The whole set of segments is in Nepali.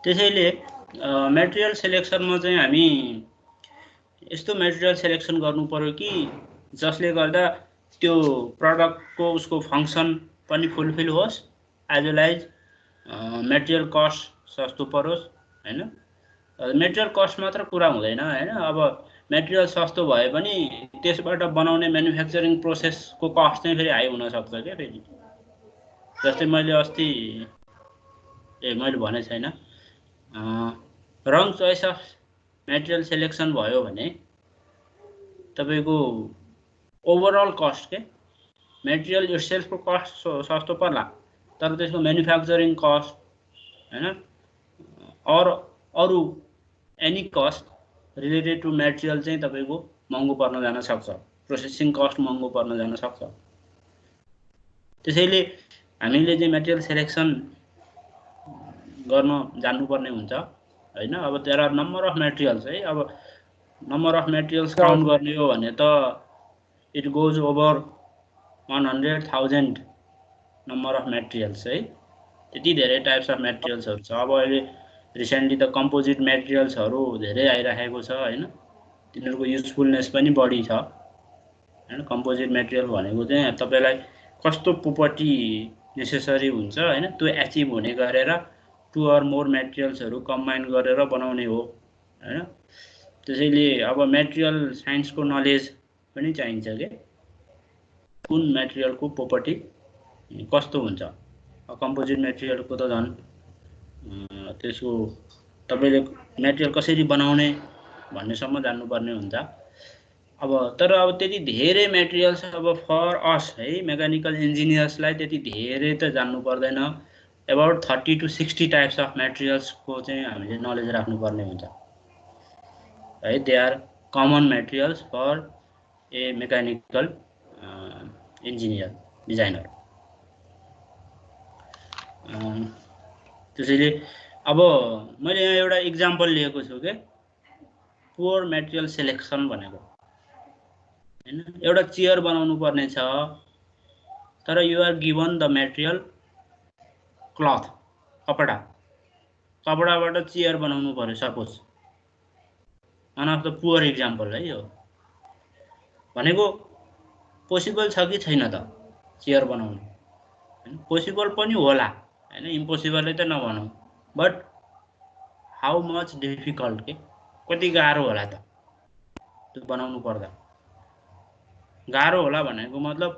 त्यसैले मेटेरियल सेलेक्सनमा चाहिँ हामी यस्तो मेटेरियल सेलेक्सन गर्नु पर्यो कि जसले गर्दा त्यो प्रडक्टको उसको फङ्सन पनि फुलफिल होस्, as well as material cost सस्तो परोस् हैन। मेटेरियल कस्ट मात्र कुरा हुँदैन हैन। अब मेटेरियल सस्तो भए पनि त्यसबाट बनाउने म्यानुफ्याक्चरिङ प्रोसेसको कस्ट चाहिँ फेरि हाई हुन सक्छ के फेरि। जस्तै मैले अस्ति मैले भने छैन, wrong choice of material selection भयो भने तपाईको ओभरअल कस्ट के मेटेरियल इटसेल्फको कस्ट सस्तो पर्ला, तर त्यसको म्यानुफ्याक्चरिङ कस्ट हैन और अरु any cost related to material चाहिँ तपाईको महँगो पर्न जान सक्छ, प्रोसेसिङ कस्ट महँगो पर्न जान सक्छ। त्यसैले हामीले चाहिँ मेटेरियल सेलेक्सन गर्न जान्नुपर्ने हुन्छ हैन। अब there are number of materials है। अब नम्बर अफ मेटेरियल्स काउन्ट गर्ने हो भने त it goes over 100,000 number of materials है। त्यति धेरै टाइप्स अफ मेटेरियल्सहरु छ। अब अहिले रिसेन्टली त कम्पोजिट मेटेरियल्सहरु धेरै आइराखेको छ हैन। तिनीहरुको युजफुलनेस पनि बढी छ हैन। कम्पोजिट मेटेरियल भनेको चाहिँ तपाईलाई कस्तो प्रोपर्टी नेसेसरी हुन्छ हैन, त्यो एचिभ हुने गरेर टु अर मोर मेटेरियल्सहरु कम्बाइन गरेर बनाउने हो हैन। त्यसैले अब मेटेरियल साइन्सको नलेज पनि चाहिन्छ के, कुन मेटेरियलको प्रोपर्टी कस्तो हुन्छ। कम्पोजिट मेटेरियलको त झन् त्यसको तपाईले मेटेरियल कसरी बनाउने भन्नेसम्म जान्नुपर्ने हुन्छ। अब तर अब त्यति धेरै मेटेरियल्स अब फर अस है मेकानिकल इन्जिनियर्सलाई त्यति धेरै त जान्नु पर्दैन। About 30 to 60 types of materials को चाहिँ हामीले नलेज राख्नुपर्ने हुन्छ है। They are common materials for a mechanical engineer designer. त्यसैले अब मैले यहाँ एउटा एक्जाम्पल लिएको छु के, पुअर मेटेरियल सेलेक्सन भनेको हैन। एउटा चेयर बनाउनु पर्ने छ, तर you are given the material cloth, कपडा, कपडाबाट चेयर बनाउनु पर्यो suppose. One of the poor example है यो। भनेको पोसिबल छ कि छैन त चेयर बनाउनु हैन। पोसिबल पनि होला हैन, इम्पोसिबल त नभनौं, बट हाउ मच डिफिकल्ट के, कति गाह्रो होला त त्यो बनाउनु पर्दा। गाह्रो होला भनेको मतलब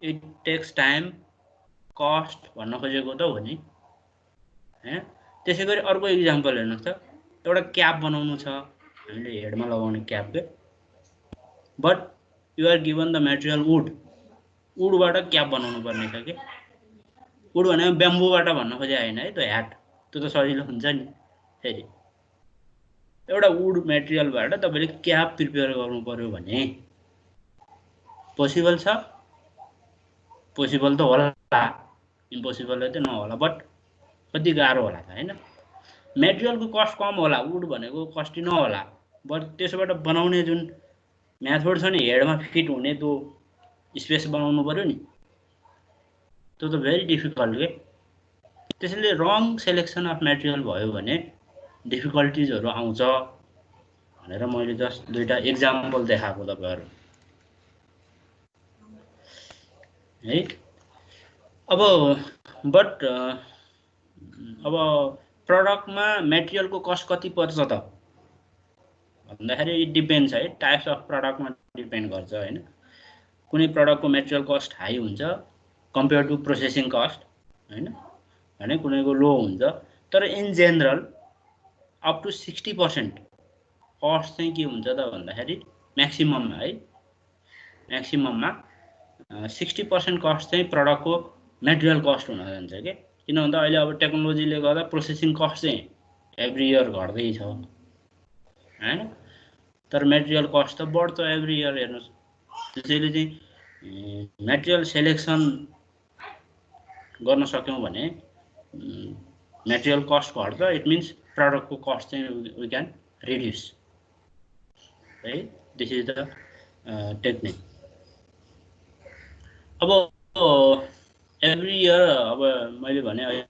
इट टेक्स टाइम, कस्ट भन्न खोजेको त हो नि हैन। त्यसैगरी अर्को एक्जाम्पल हेर्नुस् त, एउटा क्याप बनाउनु छ हामीले हेडमा लगाउने क्याप के, but you are given the material wood, वुडबाट क्याप बनाउनु पर्ने छ के। वुड भनेको ब्याम्बूबाट भन्न खोजे हैन है, त्यो ह्याट त्यो त सजिलो हुन्छ नि। फेरि एउटा वुड मेटेरियलबाट तपाईले क्याप प्रिपेयर गर्नु पर्यो भने पोसिबल छ? पोसिबल त होला, इम्पोसिबल त नहोला, बट कति गाह्रो होला त हैन। मेटेरियलको कस्ट कम होला, वुड भनेको कस्टि नहोला, बट त्यसबाट बनाउने जुन मेथड छ नि हेडमा फिट हुने त्यो स्पेस बनाउनु पर्यो नि, त्यो त भेरी डिफिकल्ट के। त्यसैले रङ सेलेक्सन अफ मेटेरियल भयो भने डिफिकल्टिजहरु आउँछ भनेर मैले जस्ट दुईटा एक्जाम्पल देखाएको तपाईहरु है। अब बट अब प्रोडक्टमा मेटेरियलको कस्ट कति पर्छ त भन्दाखेरि इट डिपेन्ड्स है, टाइप्स अफ प्रोडक्टमा डिपेन्ड गर्छ हैन। कुनै प्रोडक्टको मेटेरियल कस्ट हाई हुन्छ कम्पेयर टु प्रोसेसिङ कस्ट हैन, भने कुनैको लो हुन्छ। तर in general up to 60% cost चाहिँ के हुन्छ त भन्दाखेरि म्याक्सिमममा है, म्याक्सिमममा 60% कस्ट चाहिँ प्रोडक्टको मेटेरियल कस्ट हुन जान्छ के। किन भन्दा अहिले अब टेक्नोलोजीले गर्दा प्रोसेसिङ कस्ट चाहिँ एभ्री इयर घट्दै छ हैन, तर मेटेरियल कस्ट त बढ्छ एभ्री इयर हेर्नुस्। त्यसैले चाहिँ मेटेरियल सेलेक्सन गर्न सक्यौं भने मेटेरियल कस्ट घट्छ, इट मिन्स प्रोडक्टको कस्ट चाहिँ वी क्यान रिड्युस है। This is the technique. अब एभ्री इयर अब मैले भने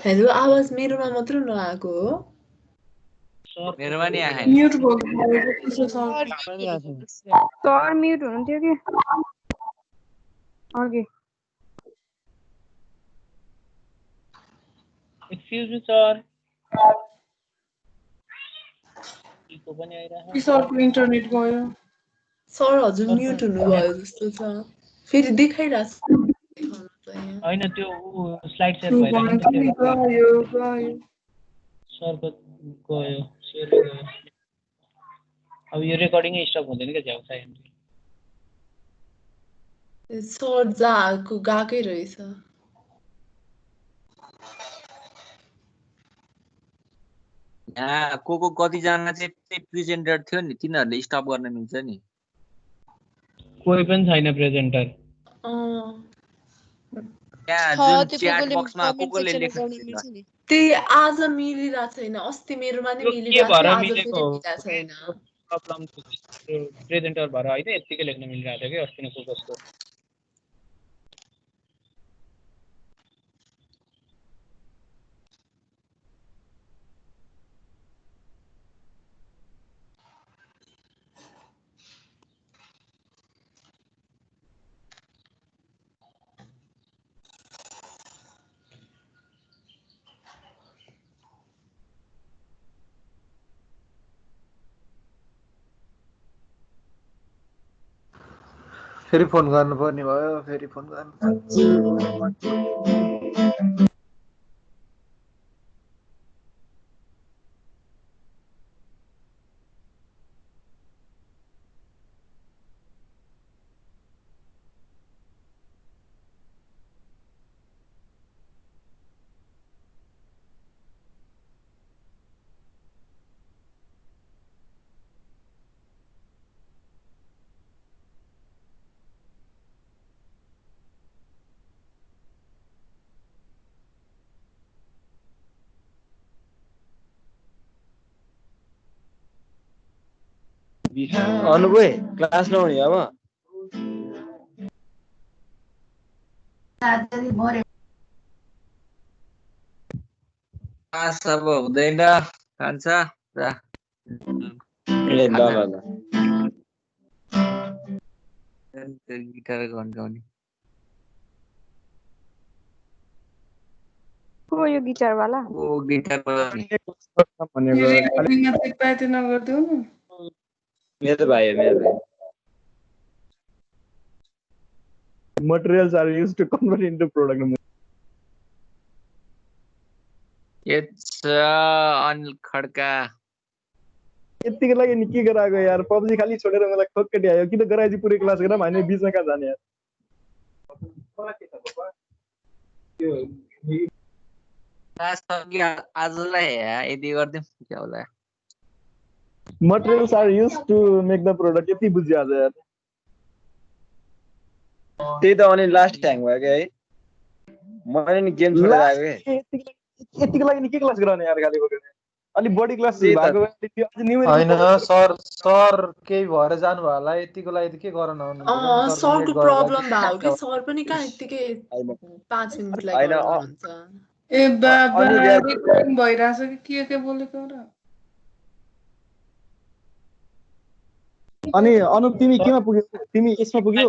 हेलो आवाज मेरोमा मात्र नआएको हो मेरोमा नि आएन म्युट भयो सर म्युट हुनुहुन्थ्यो कि अघि एक्सक्यूज मी सर इको पनि आइरहेको सरको इन्टरनेट गयो सर हजुर म्युट हुनुभयो जस्तो छ फेरि देखाइरहेछ हैन त्यो स्लाइड शेयर गयो भइरहेको सरको गयो शेयर गयो अब यो रेकर्डिङै स्टप हुँदैन के झ्याउ चाहिँ सर जाको गएकै रहेछ यहाँ को कतिजना चाहिँ प्रेजेन्टर थियो नि तिनीहरूले स्टप गर्न मिल्छ नि कोही पनि छैन प्रेजेन्टर त्यहाँ जुन च्याट बक्समा कोले लेख्छ त्यही आज मिलिरहेको छैन अस्ति मेरोमा नि मिलिरहेको थियो आज फेरि मिलिरहेको छैन प्रब्लम प्रेजेन्टर भएर हैन यतिकै लेख्न मिलिरहेको थियो कि अस्ति नै कसको फेरि फोन गर्नुपर्ने भयो फेरि फोन गर्नु अनुभव क्लास नहुने अब क्लास अब हुँदैन खान्छ गिटार घन्टाउने को यो गिटार वाला ओ गिटार नगर्देऊ न मेरो भाइ materials are used to convert into product it's Anil Khadka यतिको लागि नि के गराएको यार पबजी खाली छोडेर मलाई खक्कटी आयो किन गराएपछि पुरै क्लास गरेर हैन बीचमा कहाँ जाने यार क्लास सकियो आजलाई यदि गर्दिम के होला materials are used to make the product यति बुझ्यो आज यार त्यही त अनि लास्ट ह्याङ भयो के है मैले नि गेम छोडेर आएको के यतिको लागि नि के क्लास गराउने यार खाली बोकेर अनि बडी क्लास भएको हैन सर केही भएर जानु भयो होला यतिको लागि त के गर्न आउनु सरको प्रब्लम भयो कि सर पनि कहाँ यतिकै 5 मिनेट लागि हुन्छ ए बाबा रेकर्डिङ भइराछ कि के बोलेको र अनि अनुप तिमी केमा पुग्यौ तिमी यसमा पुग्यौ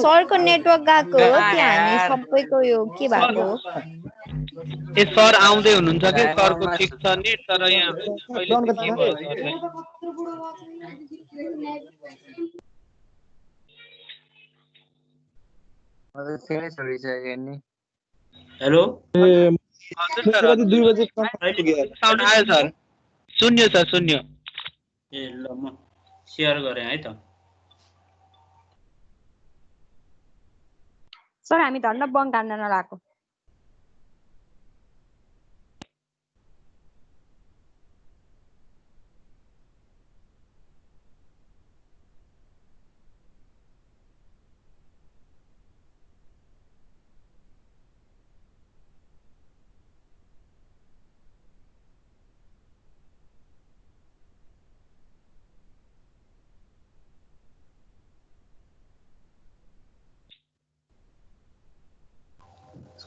सरको नेटवर्क गएको हो कि हामी सबैको यो के भएको हो ए सर आउँदै हुनुहुन्छ के सरको ठीक छ नेट तर यहाँ अहिले के भयो सरलाई छोडिसक्यो नि हेलो हजुर सर 2 बजे साउन्ड आयो सर शून्य ए ल म शेयर गरेँ है त सर हामी धन्न बङ्क हान्न नलाएको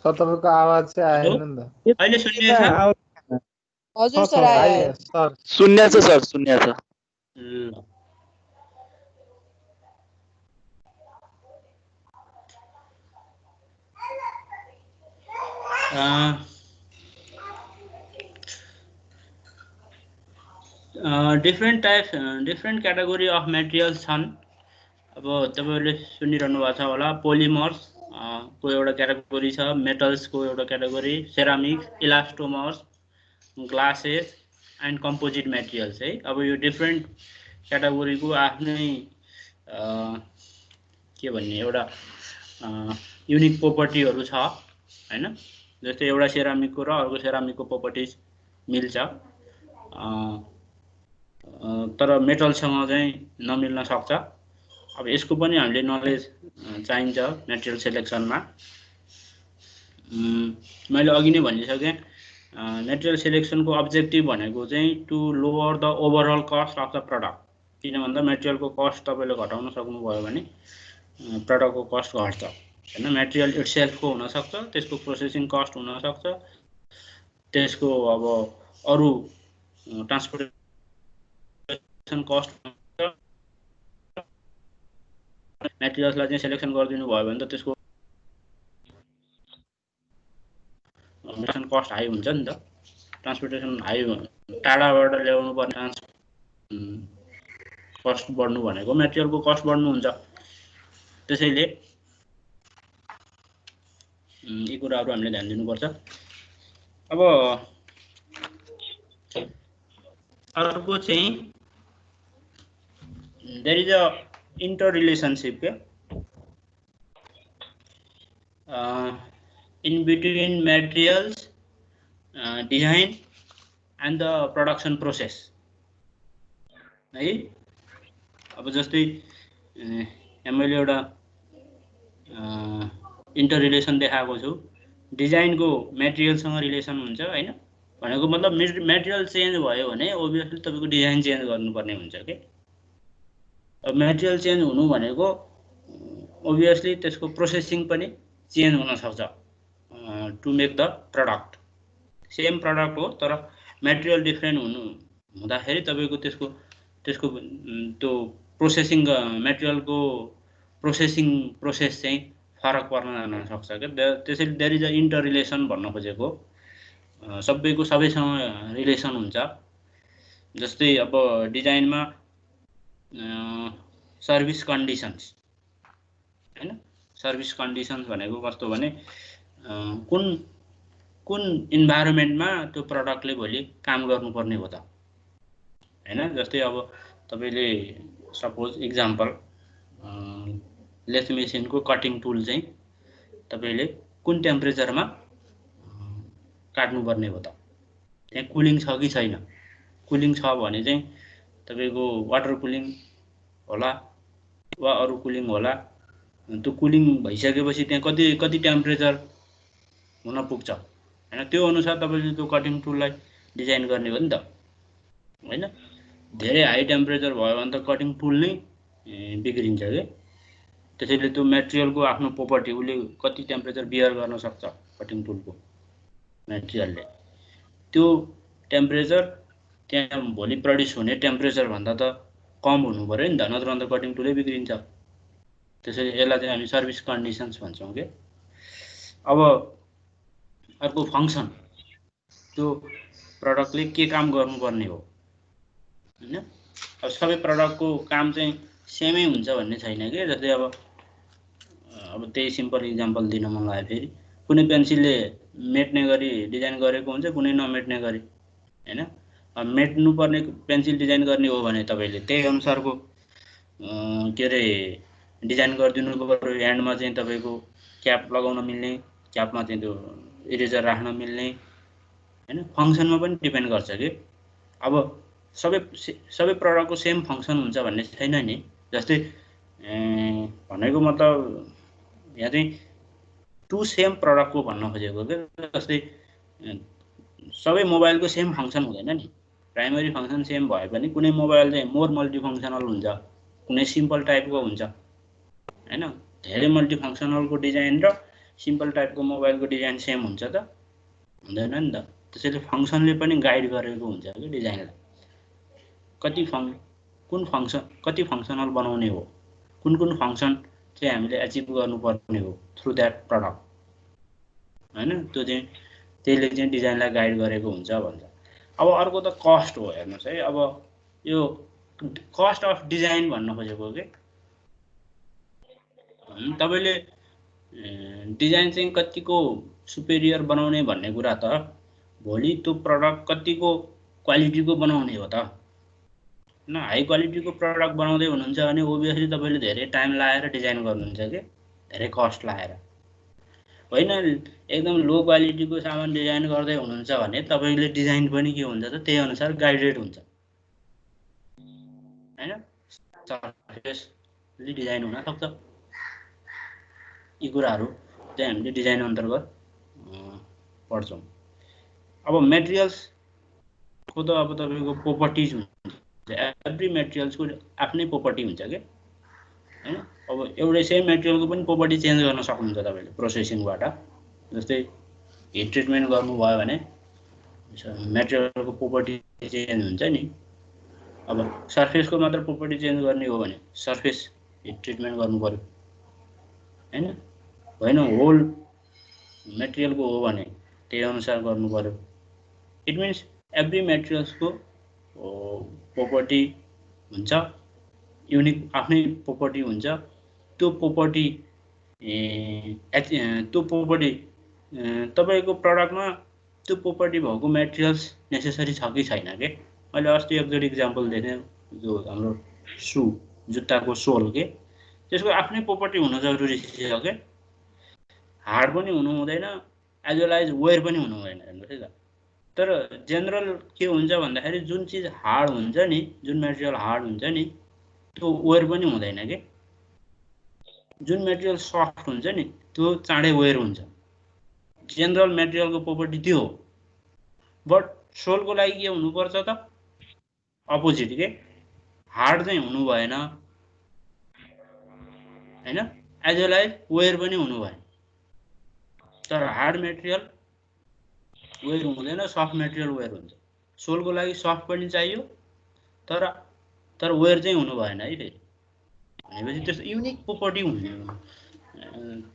सर तपाईँको आवाज चाहिँ आएन नि त अहिले सुन्निएछ हजुर सर आयो सर शून्य छ सर, शून्य छ। ल डिफ्रेन्ट क्याटेगोरी अफ मेटेरियल्स छन्। अब तपाईँहरूले सुनिरहनु भएको छ होला पोलिमर्स को एउटा क्याटेगोरी छ, मेटल्सको एउटा category, ceramics, elastomers, glasses and composite materials है। अब यो डिफ्रेन्ट क्याटेगोरीको आफ्नै के भन्ने एउटा युनिक प्रोपर्टीहरू छ हैन। जस्तै एउटा सेरामिकको र अर्को सेरामिकको प्रोपर्टिज मिल्छ, तर मेटलसँग चाहिँ नमिल्न सक्छ। अब यसको पनि हामीले नलेज चाहिन्छ मेटेरियल सेलेक्सनमा। मैले अघि नै भनिसकेँ मेटेरियल सेलेक्सनको अब्जेक्टिभ भनेको चाहिँ to lower the overall cost of the product. किन भन्दा मेटेरियलको कस्ट तपाईँले घटाउन सक्नुभयो भने प्रडक्टको कस्ट घट्छ हैन। मेटेरियल इटसेल्फको हुनसक्छ, त्यसको प्रोसेसिङ कस्ट हुनसक्छ, त्यसको अब अरू ट्रान्सपोर्टेसन कस्ट। मेटेरियल्सलाई चाहिँ सेलेक्सन गरिदिनु भयो भने त त्यसको कस्ट हाई हुन्छ नि त। ट्रान्सपोर्टेसन हाई, टाढाबाट ल्याउनु पर्ने कस्ट बढ्नु भनेको मेटेरियलको कस्ट बढ्नु हुन्छ। त्यसैले यी कुराहरू हामीले ध्यान दिनुपर्छ। अब अर्को चाहिँ there is a interrelationship in between materials design and the production process है। अब जस्तै मैले एउटा इंटर रिलेसन देखाएको छु। डिजाइनको मेटेरियलसँग रिलेसन हुन्छ हैन। भनेको मतलब मेटेरियल चेन्ज भयो भने ओभियसली तपाईको डिजाइन चेन्ज गर्नुपर्ने हुन्छ के। अब मेटेरियल चेन्ज हुनु भनेको ओभियसली त्यसको प्रोसेसिङ पनि चेन्ज हुन सक्छ to make the product. Same product हो तर मेटेरियल डिफरेन्ट हुँदाखेरि तपाईको त्यसको त्यो प्रोसेसिङ मेटेरियलको प्रोसेसिङ प्रोसेस चाहिँ फरक पर्न जान सक्छ के। त्यसैले there is a interrelation भन्न खोजेको सबैको सबैसँग रिलेसन हुन्छ। जस्तै अब डिजाइनमा सर्भिस कन्डिसन्स हैन। सर्भिस कन्डिसन्स भनेको कस्तो भने कुन इन्भाइरोमेन्टमा त्यो प्रडक्टले भोलि काम गर्नुपर्ने हो त हैन। जस्तै अब तपाईले सपोज एक्जाम्पल लेथ मेसिनको कटिङ टुल चाहिँ तपाईले कुन टेम्परेचरमा काट्नुपर्ने हो त। त्यहाँ कुलिङ छ कि छैन। कुलिङ छ भने चाहिँ तपाईको वाटर कुलिङ होला वा अरू कुलिङ होला। त्यो कुलिङ भइसकेपछि त्यहाँ कति टेम्परेचर हुन पुग्छ हैन। त्यो अनुसार तपाईले त्यो कटिङ टुललाई डिजाइन गर्ने हो नि त हैन। धेरै हाई टेम्परेचर भयो भने त कटिङ टुल नै बिग्रिन्छ के। त्यसैले त्यो मेटेरियलको आफ्नो प्रोपर्टी उले कति टेम्परेचर बियर गर्न सक्छ कटिङ टुलको मेटेरियलले। त्यो टेम्परेचर त्यहाँ भोलि प्रड्युस हुने टेम्परेचर भन्दा त कम हुनु पर्यो नि त, नत्र अन्त कटिङ टुलै बिग्रिन्छ। त्यसैले यसलाई चाहिँ हामी सर्भिस कन्डिसन्स भन्छौँ के। अब अर्को फङ्सन, त्यो प्रडक्टले के काम गर्नुपर्ने हो हैन। अब सबै प्रडक्टको काम चाहिँ सेमै हुन्छ भन्ने छैन के। जस्तै अब त्यही सिम्पल इक्जाम्पल दिन मन लाग्यो। फेरि कुनै पेन्सिलले मेट्ने गरी डिजाइन गरेको हुन्छ, कुनै नमेट्ने गरी हैन। अब मेट्नु पर्ने पेन्सिल डिजाइन गर्ने हो भने तपाईले त्यही अनुसारको के रे डिजाइन गरिदिनु पर्यो। ह्यान्डमा चाहिँ तपाईको क्याप लगाउन मिल्ने, क्यापमा चाहिँ त्यो इरेजर राख्न मिल्ने हैन, फङ्सनमा पनि डिपेन्ड गर्छ कि अब सबै प्रडक्टको सेम फङ्सन हुन्छ भन्ने छैन नि। जस्तै भनेको मतलब यहाँ चाहिँ टु सेम प्रडक्टको भन्न खोजेको के, जस्तै सबै मोबाइलको सेम फङ्सन हुँदैन नि। प्राइमरी फङ्सन सेम भए पनि कुनै मोबाइल चाहिँ मोर मल्टिफङ्सनल हुन्छ, कुनै सिम्पल टाइपको हुन्छ हैन। धेरै मल्टिफङ्सनलको डिजाइन र सिम्पल टाइपको मोबाइलको डिजाइन सेम हुन्छ त हुँदैन नि त। त्यसैले फङ्सनले पनि गाइड गरेको हुन्छ कि डिजाइनलाई, कति फङ्सनल बनाउने हो, कुन फङ्सन चाहिँ हामीले एचिभ गर्नुपर्ने हो थ्रु द्याट प्रडक्ट हैन। त्यो चाहिँ त्यसले चाहिँ डिजाइनलाई गाइड गरेको हुन्छ भन्छ। अब अर्को त कस्ट हो। हेर्नुहोस् है, अब यो कस्ट अफ डिजाइन भन्न खोजेको के, तपाईँले डिजाइन चाहिँ कतिको सुपेरियर बनाउने भन्ने कुरा त भोलि त्यो प्रडक्ट कतिको क्वालिटीको बनाउने हो त हैन। हाई क्वालिटीको प्रडक्ट बनाउँदै हुनुहुन्छ भने ओभियसली तपाईँले धेरै टाइम लाएर डिजाइन गर्नुहुन्छ कि, धेरै कस्ट लाएर। होइन एकदम लो क्वालिटीको सामान डिजाइन गर्दै हुनुहुन्छ भने तपाईँले डिजाइन पनि के हुन्छ त त्यही अनुसार गाइडेड हुन्छ हैन। सर्फेसली डिजाइन हुन सक्छ। यी कुराहरू चाहिँ हामीले डिजाइन अन्तर्गत पढ्छौँ। अब मेटेरियल्सको त अब तपाईँको प्रोपर्टिज हुन्छ, एभ्री मेटेरियल्सको आफ्नै प्रोपर्टी हुन्छ क्या हैन। अब एउटै सेम मेटेरियलको पनि प्रोपर्टी चेन्ज गर्न सक्नुहुन्छ तपाईँले प्रोसेसिङबाट। जस्तै हिट ट्रिटमेन्ट गर्नुभयो भने मेटेरियलको प्रोपर्टी चेन्ज हुन्छ नि। अब सर्फेसको मात्र प्रोपर्टी चेन्ज गर्ने हो भने सर्फेस हिट ट्रिटमेन्ट गर्नु पर्यो हैन। होइन होल मेटेरियलको हो भने त्यही अनुसार गर्नु पर्यो। इट मिन्स एभ्री मेटेरियल्सको प्रोपर्टी हुन्छ, युनिक आफ्नै प्रोपर्टी हुन्छ। त्यो प्रोपर्टी तपाईँको प्रडक्टमा त्यो प्रोपर्टी भएको मेटेरियल्स नेसेसरी छ कि छैन के। मैले अस्ति एकचोटि इक्जाम्पल दिएँ, जो हाम्रो जुत्ताको सोल के, त्यसको आफ्नै प्रोपर्टी हुन जरुरी छ के। हार्ड पनि हुनु हुँदैन, एज वेल एज वेयर पनि हुनु हुँदैन। हेर्नुहोस् है त। तर जेनरल के हुन्छ भन्दाखेरि जुन चिज हार्ड हुन्छ नि, जुन मेटेरियल हार्ड हुन्छ नि त्यो वेयर पनि हुँदैन के। जुन मेटेरियल सफ्ट हुन्छ नि त्यो चाँडै वेयर हुन्छ। जेनरल मेटेरियलको प्रोपर्टी त्यो हो। बट सोलको लागि के हुनुपर्छ त अपोजिट के, हार्ड चाहिँ हुनु भएन हैन, एज वेल एज वेयर पनि हुनु भएन। तर हार्ड मेटेरियल वेयर हुँदैन, सफ्ट मेटेरियल वेयर हुन्छ। सोलको लागि सफ्ट पनि चाहियो तर वेयर चाहिँ हुनु भएन है फेरि। भनेपछि त्यस्तो युनिक प्रोपर्टी हुने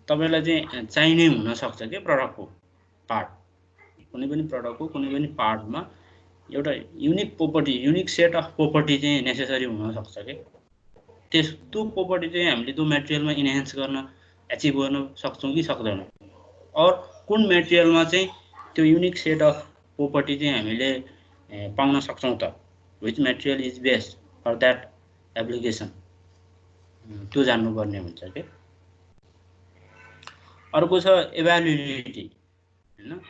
तपाईँलाई चाहिँ चाहिने हुनसक्छ कि प्रडक्टको पार्ट, कुनै पनि प्रडक्टको कुनै पनि पार्टमा एउटा unique property, unique set of property चाहिँ नेसेसरी हुनसक्छ कि। त्यो प्रोपर्टी चाहिँ हामीले त्यो मेटेरियलमा इन्हान्स गर्न एचिभ गर्न सक्छौँ कि सक्दैनौँ। और कुन मेटेरियलमा चाहिँ त्यो युनिक सेट अफ प्रोपर्टी चाहिँ हामीले पाउन सक्छौँ त, which material is best for that application, त्यो जान्नुपर्ने हुन्छ के। अर्को छ एभालुएबिलिटी हैन।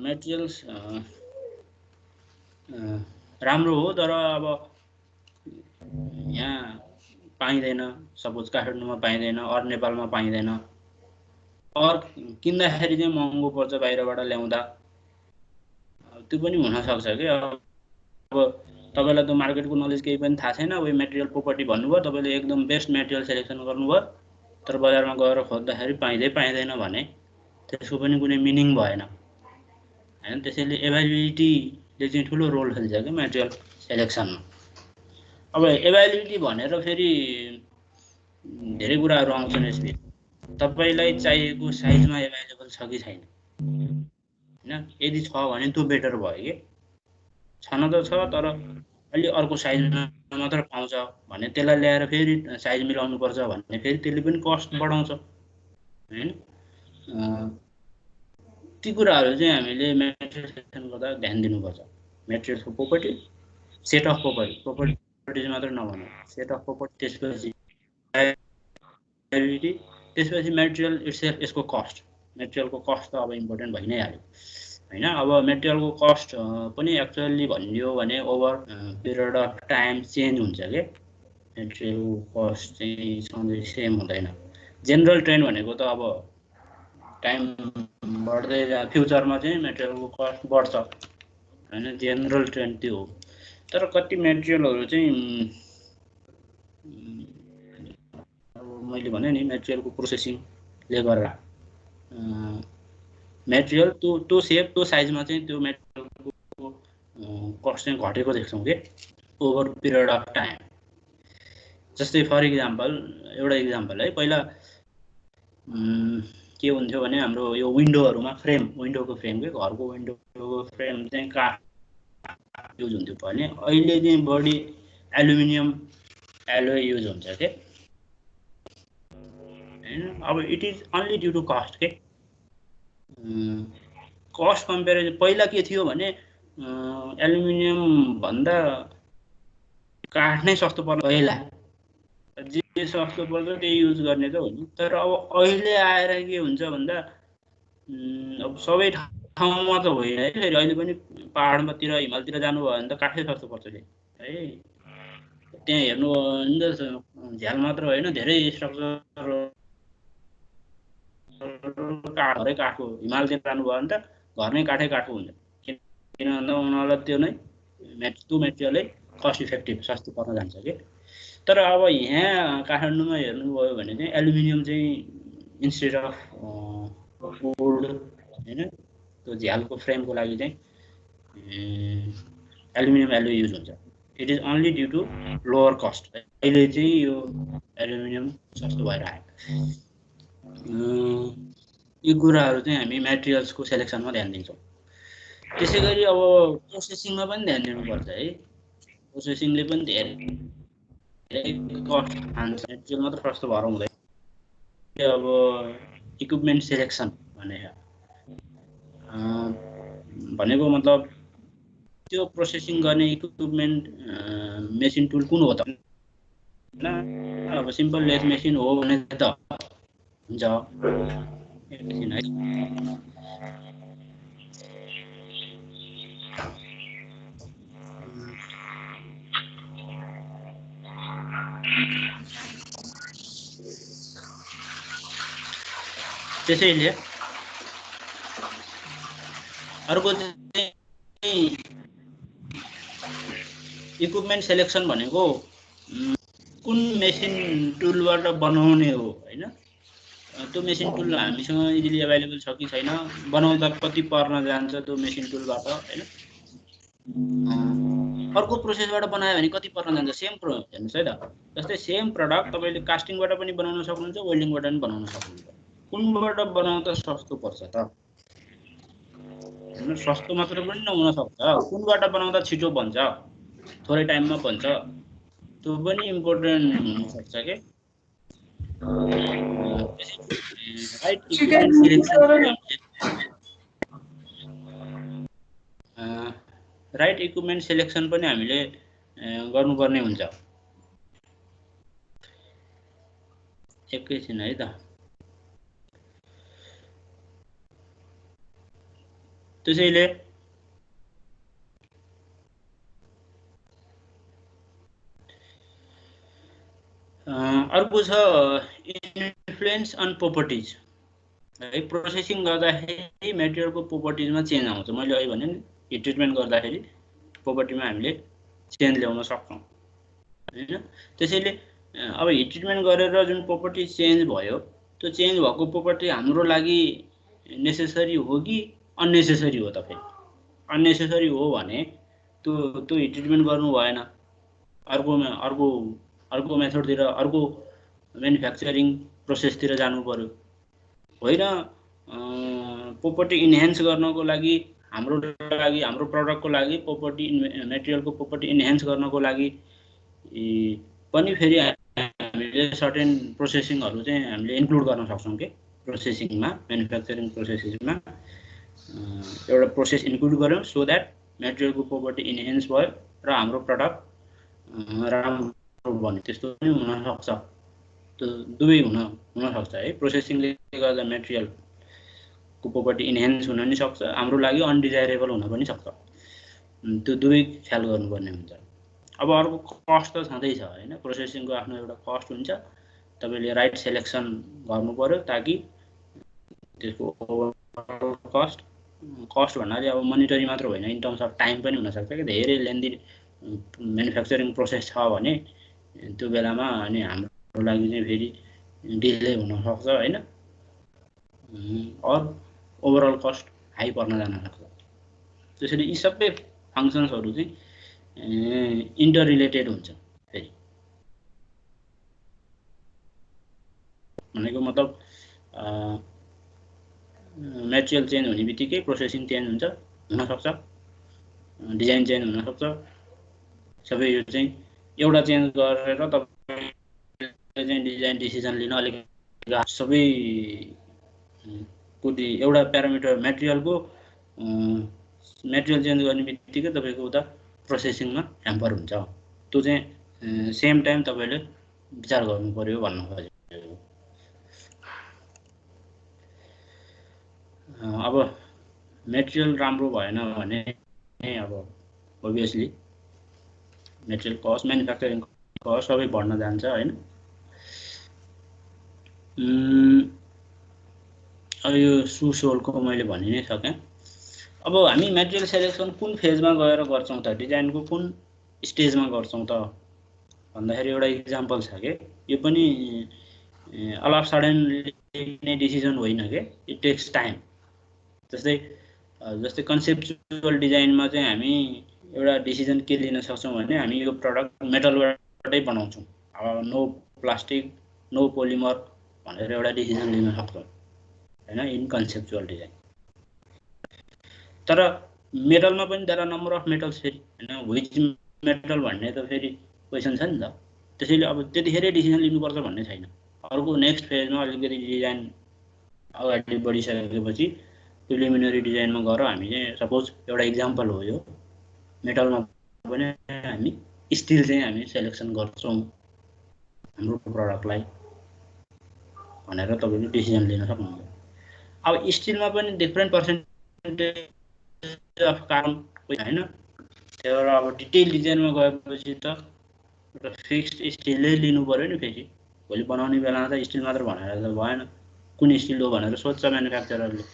मेटेरियल्स राम्रो हो तर अब यहाँ पाइँदैन, सपोज काठमाडौँमा पाइँदैन, अरू नेपालमा पाइँदैन, और किन्दाखेरि चाहिँ महँगो पर्छ बाहिरबाट ल्याउँदा, त्यो पनि हुनसक्छ कि। अब तपाईँलाई त मार्केटको नलेज केही पनि थाहा छैन, उयो मेटेरियल प्रोपर्टी भन्नुभयो, तपाईँले एकदम बेस्ट मेटेरियल सेलेक्सन गर्नुभयो, तर बजारमा गएर खोज्दाखेरि पाइँदैन भने त्यसको पनि कुनै मिनिङ भएन हैन। त्यसैले एभाइलिबिलिटीले चाहिँ ठुलो रोल खेल्छ कि मेटेरियल सेलेक्सनमा। अब एभाइलिबिलिटी भनेर फेरि धेरै कुराहरू आउँछन् यसमा। तपाईँलाई चाहिएको साइजमा एभाइलेबल छ कि छैन हैन। यदि छ भने त्यो बेटर भयो कि, छन त छ तर अलि अर्को साइजमा मात्र पाउँछ भने त्यसलाई ल्याएर फेरि साइज मिलाउनु पर्छ भने फेरि त्यसले पनि कस्ट बढाउँछ हैन। ती कुराहरू चाहिँ हामीले मेटेरियल सेलेक्सन गर्दा ध्यान दिनुपर्छ। मेटेरियलको प्रोपर्टी, सेट अफ प्रोपर्टिज मात्र नभनौँ, सेट अफ प्रोपर्टी, त्यसपछि एभाइलिबिलिटी त्यसपछि मेटेरियल इट्सेल्फ, यसको कस्ट, मेटेरियलको कस्ट त अब इम्पोर्टेन्ट भइ नै हाल्यो होइन। अब मेटेरियलको कस्ट पनि एक्चुअली भनिदियो भने over period of time change हुन्छ के, मेटेरियलको कस्ट चाहिँ सधैँ सेम हुँदैन। जेनरल ट्रेन्ड भनेको त अब टाइम बढ्दै फ्युचरमा चाहिँ मेटेरियलको कस्ट बढ्छ होइन, जेनरल ट्रेन्ड त्यो हो। तर कति मेटेरियलहरू चाहिँ अब मैले भने नि मेटेरियलको प्रोसेसिङले गर्दा मेटेरियल त्यो सेप त्यो साइजमा चाहिँ त्यो मेटेरियलको कस्ट चाहिँ घटेको देख्छौँ कि ओभर पिरियड अफ टाइम। जस्तै फर इक्जाम्पल, एउटा इक्जाम्पल है, पहिला के हुन्थ्यो भने हाम्रो यो विन्डोहरूमा फ्रेम, विन्डोको फ्रेम के घरको विन्डोको फ्रेम चाहिँ काठ युज हुन्थ्यो भने, अहिले चाहिँ बढी एल्युमिनियम एलोय युज हुन्छ के हैन। अब it is only due to cost के, कस्ट कम्पेरिजन पहिला के थियो भने एल्युमिनियम भन्दा काठ नै सस्तो पर्छ, पहिला जे सस्तो पर्छ त्यही युज गर्ने त हो नि। तर अब अहिले आएर के हुन्छ भन्दा अब सबै ठाउँमा त होइन है, फेरि अहिले पनि पहाडमातिर हिमालतिर जानुभयो भने त काठै सस्तो पर्छ है। त्यहाँ हेर्नु नि त झ्याल मात्र होइन, धेरै स्ट्रक्चर घरै काठको, हिमालतिर जानुभयो भने त घर नै काठको हुन्छ, किन भन्दा उनीहरूलाई त्यो नै त्यो मेटेरियलै कस्ट इफेक्टिभ सस्तो पर्न जान्छ कि। तर अब यहाँ काठमाडौँमा हेर्नुभयो भने चाहिँ एल्युमिनियम चाहिँ इन्स्टेड अफ वुड होइन, त्यो झ्यालको फ्रेमको लागि चाहिँ एल्युमिनियम एलोय युज हुन्छ। It is only due to lower cost. अहिले चाहिँ यो एल्युमिनियम सस्तो भएर आयो। यी कुराहरू चाहिँ हामी मेटेरियल्सको सेलेक्सनमा ध्यान दिन्छौँ। त्यसै गरी अब प्रोसेसिङमा पनि ध्यान दिनुपर्छ है, प्रोसेसिङले पनि धेरै कस्ट खान्छ, मेटेरियल मात्र सस्तो भएर हुँदैन। अब इक्विपमेन्ट सेलेक्सन भनेको मतलब त्यो प्रोसेसिङ गर्ने इक्विपमेन्ट मेसिन टुल कुन हो त हैन। अब सिम्पल लेथ मेसिन हो भने त हुन्छ, एकछिन है। त्यसैले अर्को चाहिँ इक्विपमेन्ट सेलेक्सन भनेको कुन मेसिन टुलबाट बनाउने हो हैन। त्यो मेसिन टुल हामीसँग इजिली अभाइलेबल छ कि छैन, बनाउँदा कति पर्न जान्छ त्यो मेसिन टुलबाट हैन। अर्को प्रोसेसबाट बनायो भने कति पर्न जान्छ, सेम हेर्नुहोस् है त। जस्तै सेम प्रडक्ट तपाईँले कास्टिङबाट पनि बनाउन सक्नुहुन्छ, वेल्डिङबाट पनि बनाउन सक्नुहुन्छ। कुनबाट बनाउँदा सस्तो पर्छ त? हैन, सस्तो मात्र पनि नहुन सक्छ, कुनबाट बनाउँदा छिटो बन्छ, थोरै टाइममा बन्छ, त्यो पनि इम्पोर्टेन्ट हुन सक्छ के। राइट इक्विपमेन्ट सेलेक्सन पनि हामीले गर्नुपर्ने हुन्छ। एकैछिन है त। त्यसैले अर्को छ इन्फ्लुएन्स अन प्रोपर्टिज है। प्रोसेसिङ गर्दाखेरि मेटेरियलको प्रोपर्टिजमा चेन्ज आउँछ। मैले अहिले भने नि हिट ट्रिटमेन्ट गर्दाखेरि प्रोपर्टीमा हामीले चेन्ज ल्याउन सक्छौँ हैन। त्यसैले अब हिट ट्रिटमेन्ट गरेर जुन प्रोपर्टी चेन्ज भयो, त्यो चेन्ज भएको प्रोपर्टी हाम्रो लागि नेसेसरी हो कि अननेसेसरी हो त? फेरि अननेसेसरी हो भने त्यो हिट ट्रिटमेन्ट गर्नु भएन, अर्को मेथडतिर, अर्को म्यानुफ्याक्चरिङ प्रोसेसतिर जानु पर्यो होइन। प्रोपर्टी इन्हान्स गर्नको लागि हाम्रो प्रडक्टको लागि मेटेरियलको प्रोपर्टी इन्हान्स गर्नको लागि पनि फेरि हामीले सर्टेन प्रोसेसिङहरू चाहिँ हामीले इन्क्लुड गर्न सक्छौँ के। प्रोसेसिङमा, म्यानुफ्याक्चरिङ प्रोसेसमा एउटा प्रोसेस इन्क्लुड गऱ्यौँ सो द्याट मेटेरियलको प्रोपर्टी इन्हान्स भयो र हाम्रो प्रडक्ट राम्रो बन्यो। त्यस्तो पनि हुनसक्छ। त्यो दुवै हुनसक्छ है। प्रोसेसिङले गर्दा मेटेरियलको प्रोपर्टी इन्हेन्स हुन नि सक्छ, हाम्रो लागि अनडिजायरेबल हुन पनि सक्छ। त्यो दुवै ख्याल गर्नुपर्ने हुन्छ। अब अर्को कस्ट त छँदैछ होइन, प्रोसेसिङको आफ्नो एउटा कस्ट हुन्छ। तपाईँले राइट सेलेक्सन गर्नु पर्यो ताकि त्यसको ओभरअल कस्ट भन्नाले अब मोनिटरी मात्र होइन, इन टर्म्स अफ टाइम पनि हुनसक्छ कि धेरै लेन्दी म्यानुफ्याक्चरिङ प्रोसेस छ भने त्यो बेलामा अनि हाम्रो लागि चाहिँ फेरि डिले हुनसक्छ होइन, अर ओभरअल कस्ट हाई पर्न जान सक्छ। त्यसैले यी सबै फङ्सन्सहरू चाहिँ इन्टर रिलेटेड हुन्छ। फेरि भनेको मतलब मेटेरियल चेन्ज हुने बित्तिकै प्रोसेसिङ चेन्ज हुनसक्छ, डिजाइन चेन्ज हुनसक्छ। सबै यो चाहिँ एउटा चेन्ज गरेर तपाईँले चाहिँ डिजाइन डिसिजन लिन अलिक सबै एउटा प्यारामिटर मेटेरियल चेन्ज गर्ने बित्तिकै तपाईँको उता प्रोसेसिङमा ह्याम्पर हुन्छ। त्यो चाहिँ सेम टाइम तपाईँले विचार गर्नु पर्यो भन्नु खोजेको। अब मेटेरियल राम्रो भएन भने अब obviously material cost, manufacturing cost सबै बढ्न जान्छ होइन। अब यो सुसोलको मैले भनि नै सकेँ। अब हामी मेटेरियल सेलेक्सन कुन फेजमा गएर गर्छौँ त, डिजाइनको कुन स्टेजमा गर्छौँ त भन्दाखेरि एउटा इक्जाम्पल छ कि यो पनि अल अफ सडन लिने डिसिजन होइन कि, इट टेक्स टाइम। जस्तै कन्सेप्चुअल डिजाइनमा चाहिँ हामी एउटा डिसिजन के लिन सक्छौँ भने हामी यो प्रडक्ट मेटलबाटै बनाउँछौँ, नो प्लास्टिक नो पोलिमर भनेर एउटा डिसिजन लिन सक्छौँ होइन, इन कन्सेप्चुअल डिजाइन। तर मेटलमा पनि there are number of metals फेरि होइन, व्हिच मेटल भन्ने त फेरि क्वेसन छ नि त। त्यसैले अब त्यतिखेरै डिसिजन लिनुपर्छ भन्ने छैन। अर्को नेक्स्ट फेजमा अलिकति डिजाइन अगाडि बढिसकेपछि प्रिलिमिनरी डिजाइनमा गएर हामी चाहिँ सपोज एउटा इक्जाम्पल हो यो, मेटलमा पनि हामी स्टिल चाहिँ हामी सेलेक्सन गर्छौँ हाम्रो प्रडक्टलाई भनेर तपाईँले डिसिजन लिन सक्नुहुन्छ। अब स्टिलमा पनि डिफ्रेन्ट पर्सेन्टेज अफ कार्बन होइन, त्यही भएर अब डिटेल डिजाइनमा गएपछि त एउटा फिक्स्ड स्टिलै लिनु पऱ्यो नि। फेरि भोलि बनाउने बेलामा त स्टिल मात्र भनेर त भएन, कुन स्टिल हो भनेर सोध्छ म्यानुफ्याक्चररले।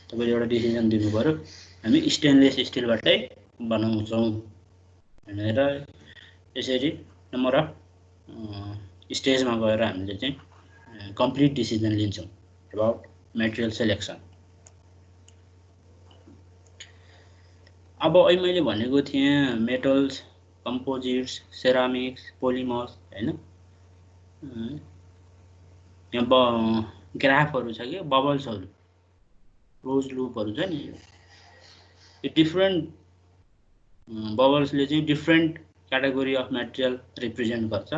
तपाईँले एउटा डिसिजन दिनु पऱ्यो, हामी स्टेनलेस स्टिलबाटै बनाउँछौँ भनेर। यसरी नम्बर अफ स्टेजमा गएर हामीले चाहिँ कम्प्लिट डिसिजन लिन्छौँ अबाउट मेटेरियल सेलेक्सन। अब अहिले मैले भनेको थिएँ मेटल्स, कम्पोजिट्स, सेरामिक्स, पोलिमर्स होइन। यहाँ ग्राफहरू छ कि बबल्सहरू, क्लोज लुपहरू छ नि, यो डिफ्रेन्ट बबल्सले चाहिँ different category of material represent गर्छ।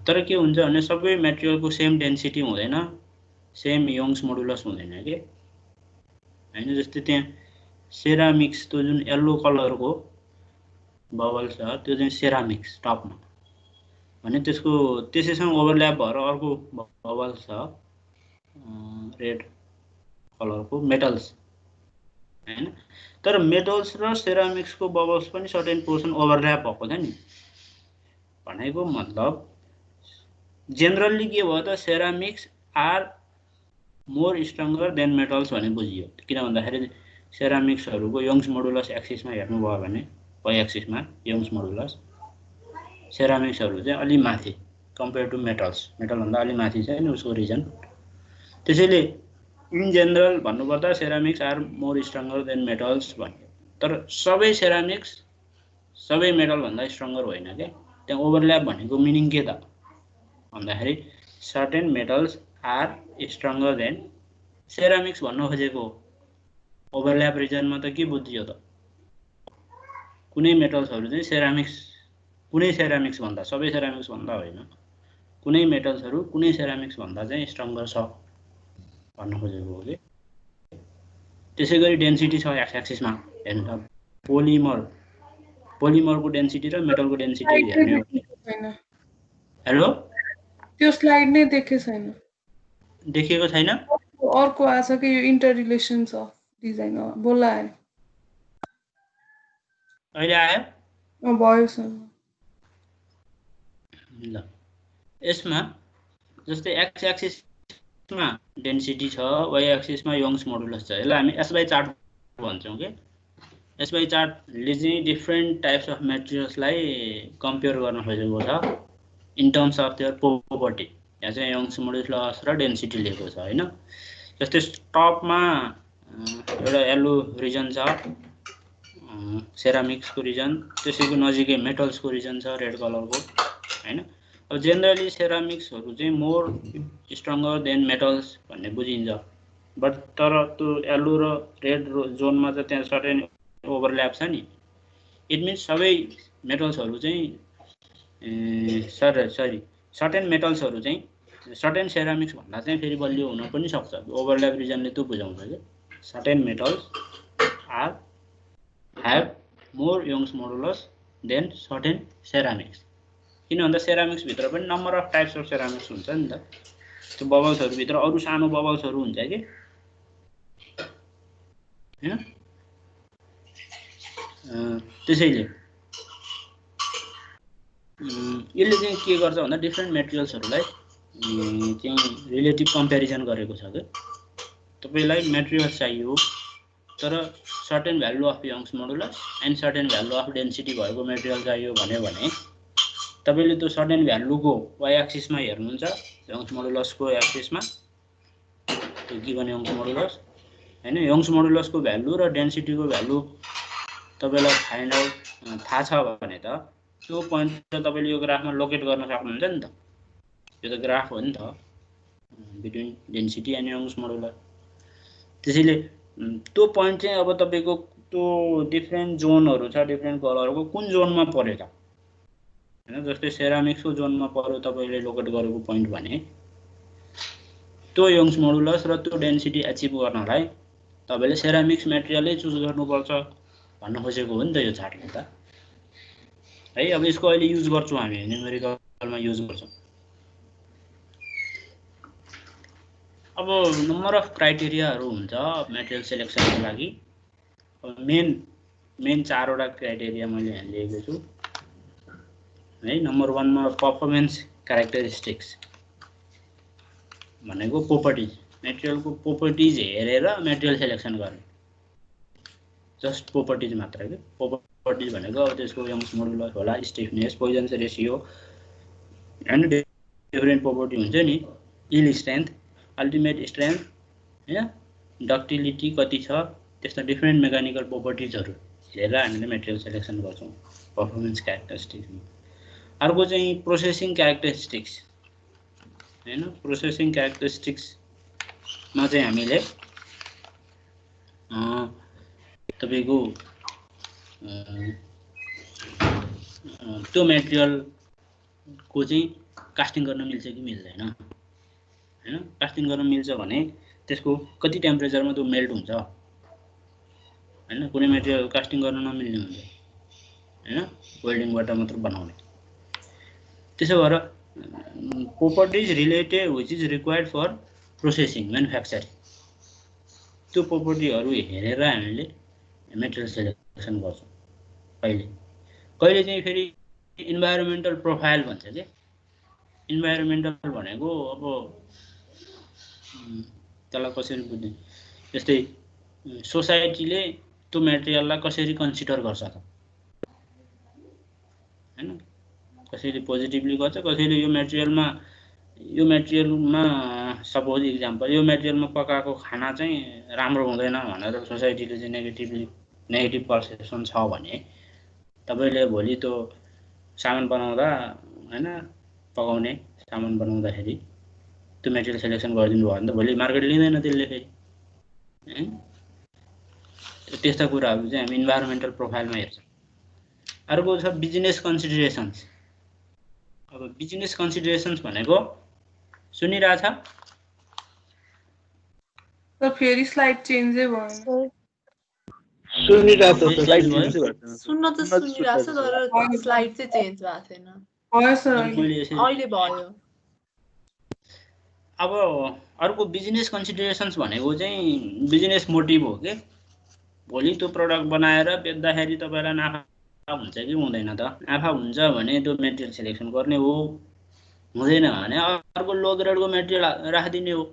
तर के हुन्छ भने सबै मेटेरियलको सेम डेन्सिटी हुँदैन, सेम यङ्स मोडुलस हुँदैन कि होइन। जस्तै त्यहाँ सेरामिक्स त्यो जुन येल्लो कलरको बबल छ त्यो चाहिँ सेरामिक्स टपमा भने त्यसैसँग ओभरल्याप भएर अर्को बबल छ रेड कलरको मेटल्स होइन। तर मेटल्स र सेरामिक्सको बबल्स पनि सर्टेन पोर्सन ओभरल्याप भएको छ नि। भनेको मतलब जेनरली के भयो त ceramics are more stronger than metals भने बुझियो। किन भन्दाखेरि सेरामिक्सहरूको यङ्स मोडुलस एक्सिसमा हेर्नुभयो भने वाइ एक्सिसमा यङ्स मोडुलस सेरामिक्सहरू चाहिँ अलि माथि कम्पेयर टु मेटलभन्दा अलि माथि छ नि उसको रिजन। त्यसैले इन जेनरल भन्नुपर्दा ceramics are more stronger than metals भन्यो। तर सबै सेरामिक्स सबै मेटलभन्दा स्ट्रङ्गर होइन क्या। त्यहाँ ओभरल्याप भनेको मिनिङ के त भन्दाखेरि certain metals are stronger than ceramics भन्न खोजेको ओभरल्याप रिजनमा त के बुझियो त कुनै मेटल्सहरू चाहिँ कुनै सेरामिक्स भन्दा सबै सेरामिक्स भन्दा होइन, कुनै मेटल्सहरू कुनै सेरामिक्स भन्दा चाहिँ स्ट्रङ्गर छ भन्न खोजेको हो कि। त्यसै गरी डेन्सिटी छ एक्स एक्सिसमा हेर्नु त पोलिमरको डेन्सिटी र मेटलको डेन्सिटी हेर्ने। हेलो त्यो स्लाइड नै देखे छैन। देखिएको छैन? अर्को आछ कि यो इन्टर रिलेसन्स अफ डिजाइन बोला आयो। अहिले आयो? भयो सर। ल यसमा जस्तै एक्स एक्सिसमा डेन्सिटी छ, वाइ एक्सिसमा यङ्स मोडुलस छ। यसलाई हामी एस बाई चार्ट भन्छौँ के। एस बाई चार्टले चाहिँ डिफ्रेन्ट टाइप्स अफ मेटेरियल्सलाई कम्पेयर गर्न खोजेको छ in terms of there property. यहाँ चाहिँ यङ्स मोडुलस र डेन्सिटी लिएको छ होइन। जस्तै टपमा एउटा येल्लो रिजन छ, सेरामिक्सको रिजन, त्यसैको नजिकै मेटल्सको रिजन छ रेड कलरको होइन। अब जेनरली सेरामिक्सहरू चाहिँ मोर स्ट्रङ्गर देन मेटल्स भन्ने बुझिन्छ, बट तर त्यो येल्लो र रेड जोनमा चाहिँ त्यहाँ सर्टेन ओभरल्याप छ नि। इट मिन्स सबै मेटल्सहरू चाहिँ सर्टेन मेटल्सहरू चाहिँ सर्टेन सेरामिक्स भन्दा चाहिँ फेरि बलियो हुन पनि सक्छ। ओभरल्याप रिजनले त्यो बुझाउँछ कि certain metals are have more Young's modulus than certain ceramics. किन भन्दा सेरामिक्सभित्र पनि number of types of ceramics हुन्छ नि त। त्यो बबल्सहरूभित्र अरू सानो बबल्सहरू हुन्छ कि होइन। त्यसैले यसले चाहिँ के गर्छ भन्दा डिफ्रेन्ट मेटेरियल्सहरूलाई चाहिँ रिलेटिभ कम्पेरिजन गरेको छ कि तपाईँलाई मेटेरियल्स चाहियो तर certain value of youngs modulus and certain value of density भएको मेटेरियल चाहियो भने तपाईँले त्यो सर्टेन भ्यालुको वाइ एक्सिसमा हेर्नुहुन्छ, यङ्स मोडुलसको एक्सिसमा त्यो गिभन यङ्स मोडुलस होइन। यङ्स मोडुलसको भ्यालु र डेन्सिटीको भ्यालु तपाईँलाई फाइन्ड आउट थाहा छ भने त त्यो पोइन्ट त तपाईँले यो ग्राफमा लोकेट गर्न सक्नुहुन्छ नि त। यो त ग्राफ हो नि त between density and youngs modulus. त्यसैले त्यो पोइन्ट चाहिँ अब तपाईँको त्यो डिफ्रेन्ट जोनहरू छ, डिफ्रेन्ट कलरको कुन जोनमा पऱ्यो त होइन। जस्तै सेरामिक्सको जोनमा पऱ्यो तपाईँले लोकेट गरेको पोइन्ट भने त्यो यङ्स मोडुलस र त्यो डेन्सिटी एचिभ गर्नलाई तपाईँले सेरामिक्स मेटेरियलै चुज गर्नुपर्छ भन्न खोजेको हो नि त यो चार्टले त है। अब यसको अहिले युज गर्छौँ हामी, न्युमेरिकलमा युज गर्छौँ। अब नम्बर अफ क्राइटेरियाहरू हुन्छ मेटेरियल सेलेक्सनको लागि। मेन 4वटा क्राइटेरिया मैले यहाँ लिएको छु है। नम्बर 1मा पर्फर्मेन्स क्यारेक्टरिस्टिक्स भनेको प्रोपर्टिज, मेटेरियलको प्रोपर्टिज हेरेर मेटेरियल सेलेक्सन गर्ने, जस्ट प्रोपर्टिज मात्र के। प्रोपर्टिज भनेको अब त्यसको यङ्स मोडुलस होला, स्टिफनेस, पोइजन्स रेसियो होइन, डिफ्रेन्ट प्रोपर्टी हुन्छ नि। इल स्ट्रेन्थ, अल्टिमेट स्ट्रेन्थ होइन, डक्टिलिटी कति छ, त्यस्तो डिफ्रेन्ट मेकानिकल प्रोपर्टिजहरू हेरेर हामीले मेटेरियल सेलेक्सन गर्छौँ पर्फर्मेन्स क्यारेक्टरिस्टिक्समा। अर्को चाहिँ प्रोसेसिङ क्यारेक्टरिस्टिक्स होइन। प्रोसेसिङ क्यारेक्टरिस्टिक्समा चाहिँ हामीले तपाईँको त्यो मेटेरियलको चाहिँ कास्टिङ गर्न मिल्छ कि मिल्दैन होइन। कास्टिङ गर्न मिल्छ भने त्यसको कति टेम्परेचरमा त्यो मेल्ट हुन्छ होइन। कुनै मेटेरियल कास्टिङ गर्न नमिल्ने हुन्छ होइन, वेल्डिङबाट मात्र बनाउने। त्यसो भएर properties related which is required for processing manufacturing, त्यो प्रोपर्टीहरू हेरेर हामीले मेटेरियल सेलेक्सन गर्छौँ। कहिले चाहिँ फेरि इन्भाइरोमेन्टल प्रोफाइल भन्छ कि। इन्भाइरोमेन्टल भनेको अब त्यसलाई कसरी बुझ्ने, जस्तै सोसाइटीले त्यो मेटेरियललाई कसरी कन्सिडर गर्छ त होइन। कसैले पोजिटिभली गर्छ, कसैले यो मेटेरियलमा सपोज इक्जाम्पल यो मेटेरियलमा पकाएको खाना चाहिँ राम्रो हुँदैन भनेर सोसाइटीले चाहिँ नेगेटिभ पर्सेप्सन छ भने तपाईँले भोलि त्यो सामान बनाउँदा होइन, पकाउने सामान बनाउँदाखेरि त्यो मेटेरियल सेलेक्सन गरिदिनु भयो भने त भोलि मार्केट लिँदैन त्यसले फेरि है। त्यस्ता कुराहरू चाहिँ हामी इन्भाइरोमेन्टल प्रोफाइलमा हेर्छौँ। अर्को छ बिजनेस कन्सिडरेसन्स। अब बिजनेस कन्सिडरेसन्स भनेको सुनिरहेछ सर? फेरि स्लाइड चेन्जै भयो। सुनिरहेको छ, स्लाइड भयो? चेन्ज गर्छ। सुन्न त सुनिरहेछ तर स्लाइड चाहिँ चेन्ज भएको छैन। भयो सर। मैले यसरी अहिले भयो। अहिले अब अर्को बिजनेस कन्सिडरेसन्स भनेको चाहिँ बिजनेस मोटिभ हो कि भोलि त्यो प्रडक्ट बनाएर बेच्दाखेरि तपाईँलाई नाफा हुन्छ कि हुँदैन त? नाफा हुन्छ भने त्यो मेटेरियल सेलेक्सन गर्ने हो, हुँदैन भने अर्को लो ग्रेडको मेटेरियल राखिदिने हो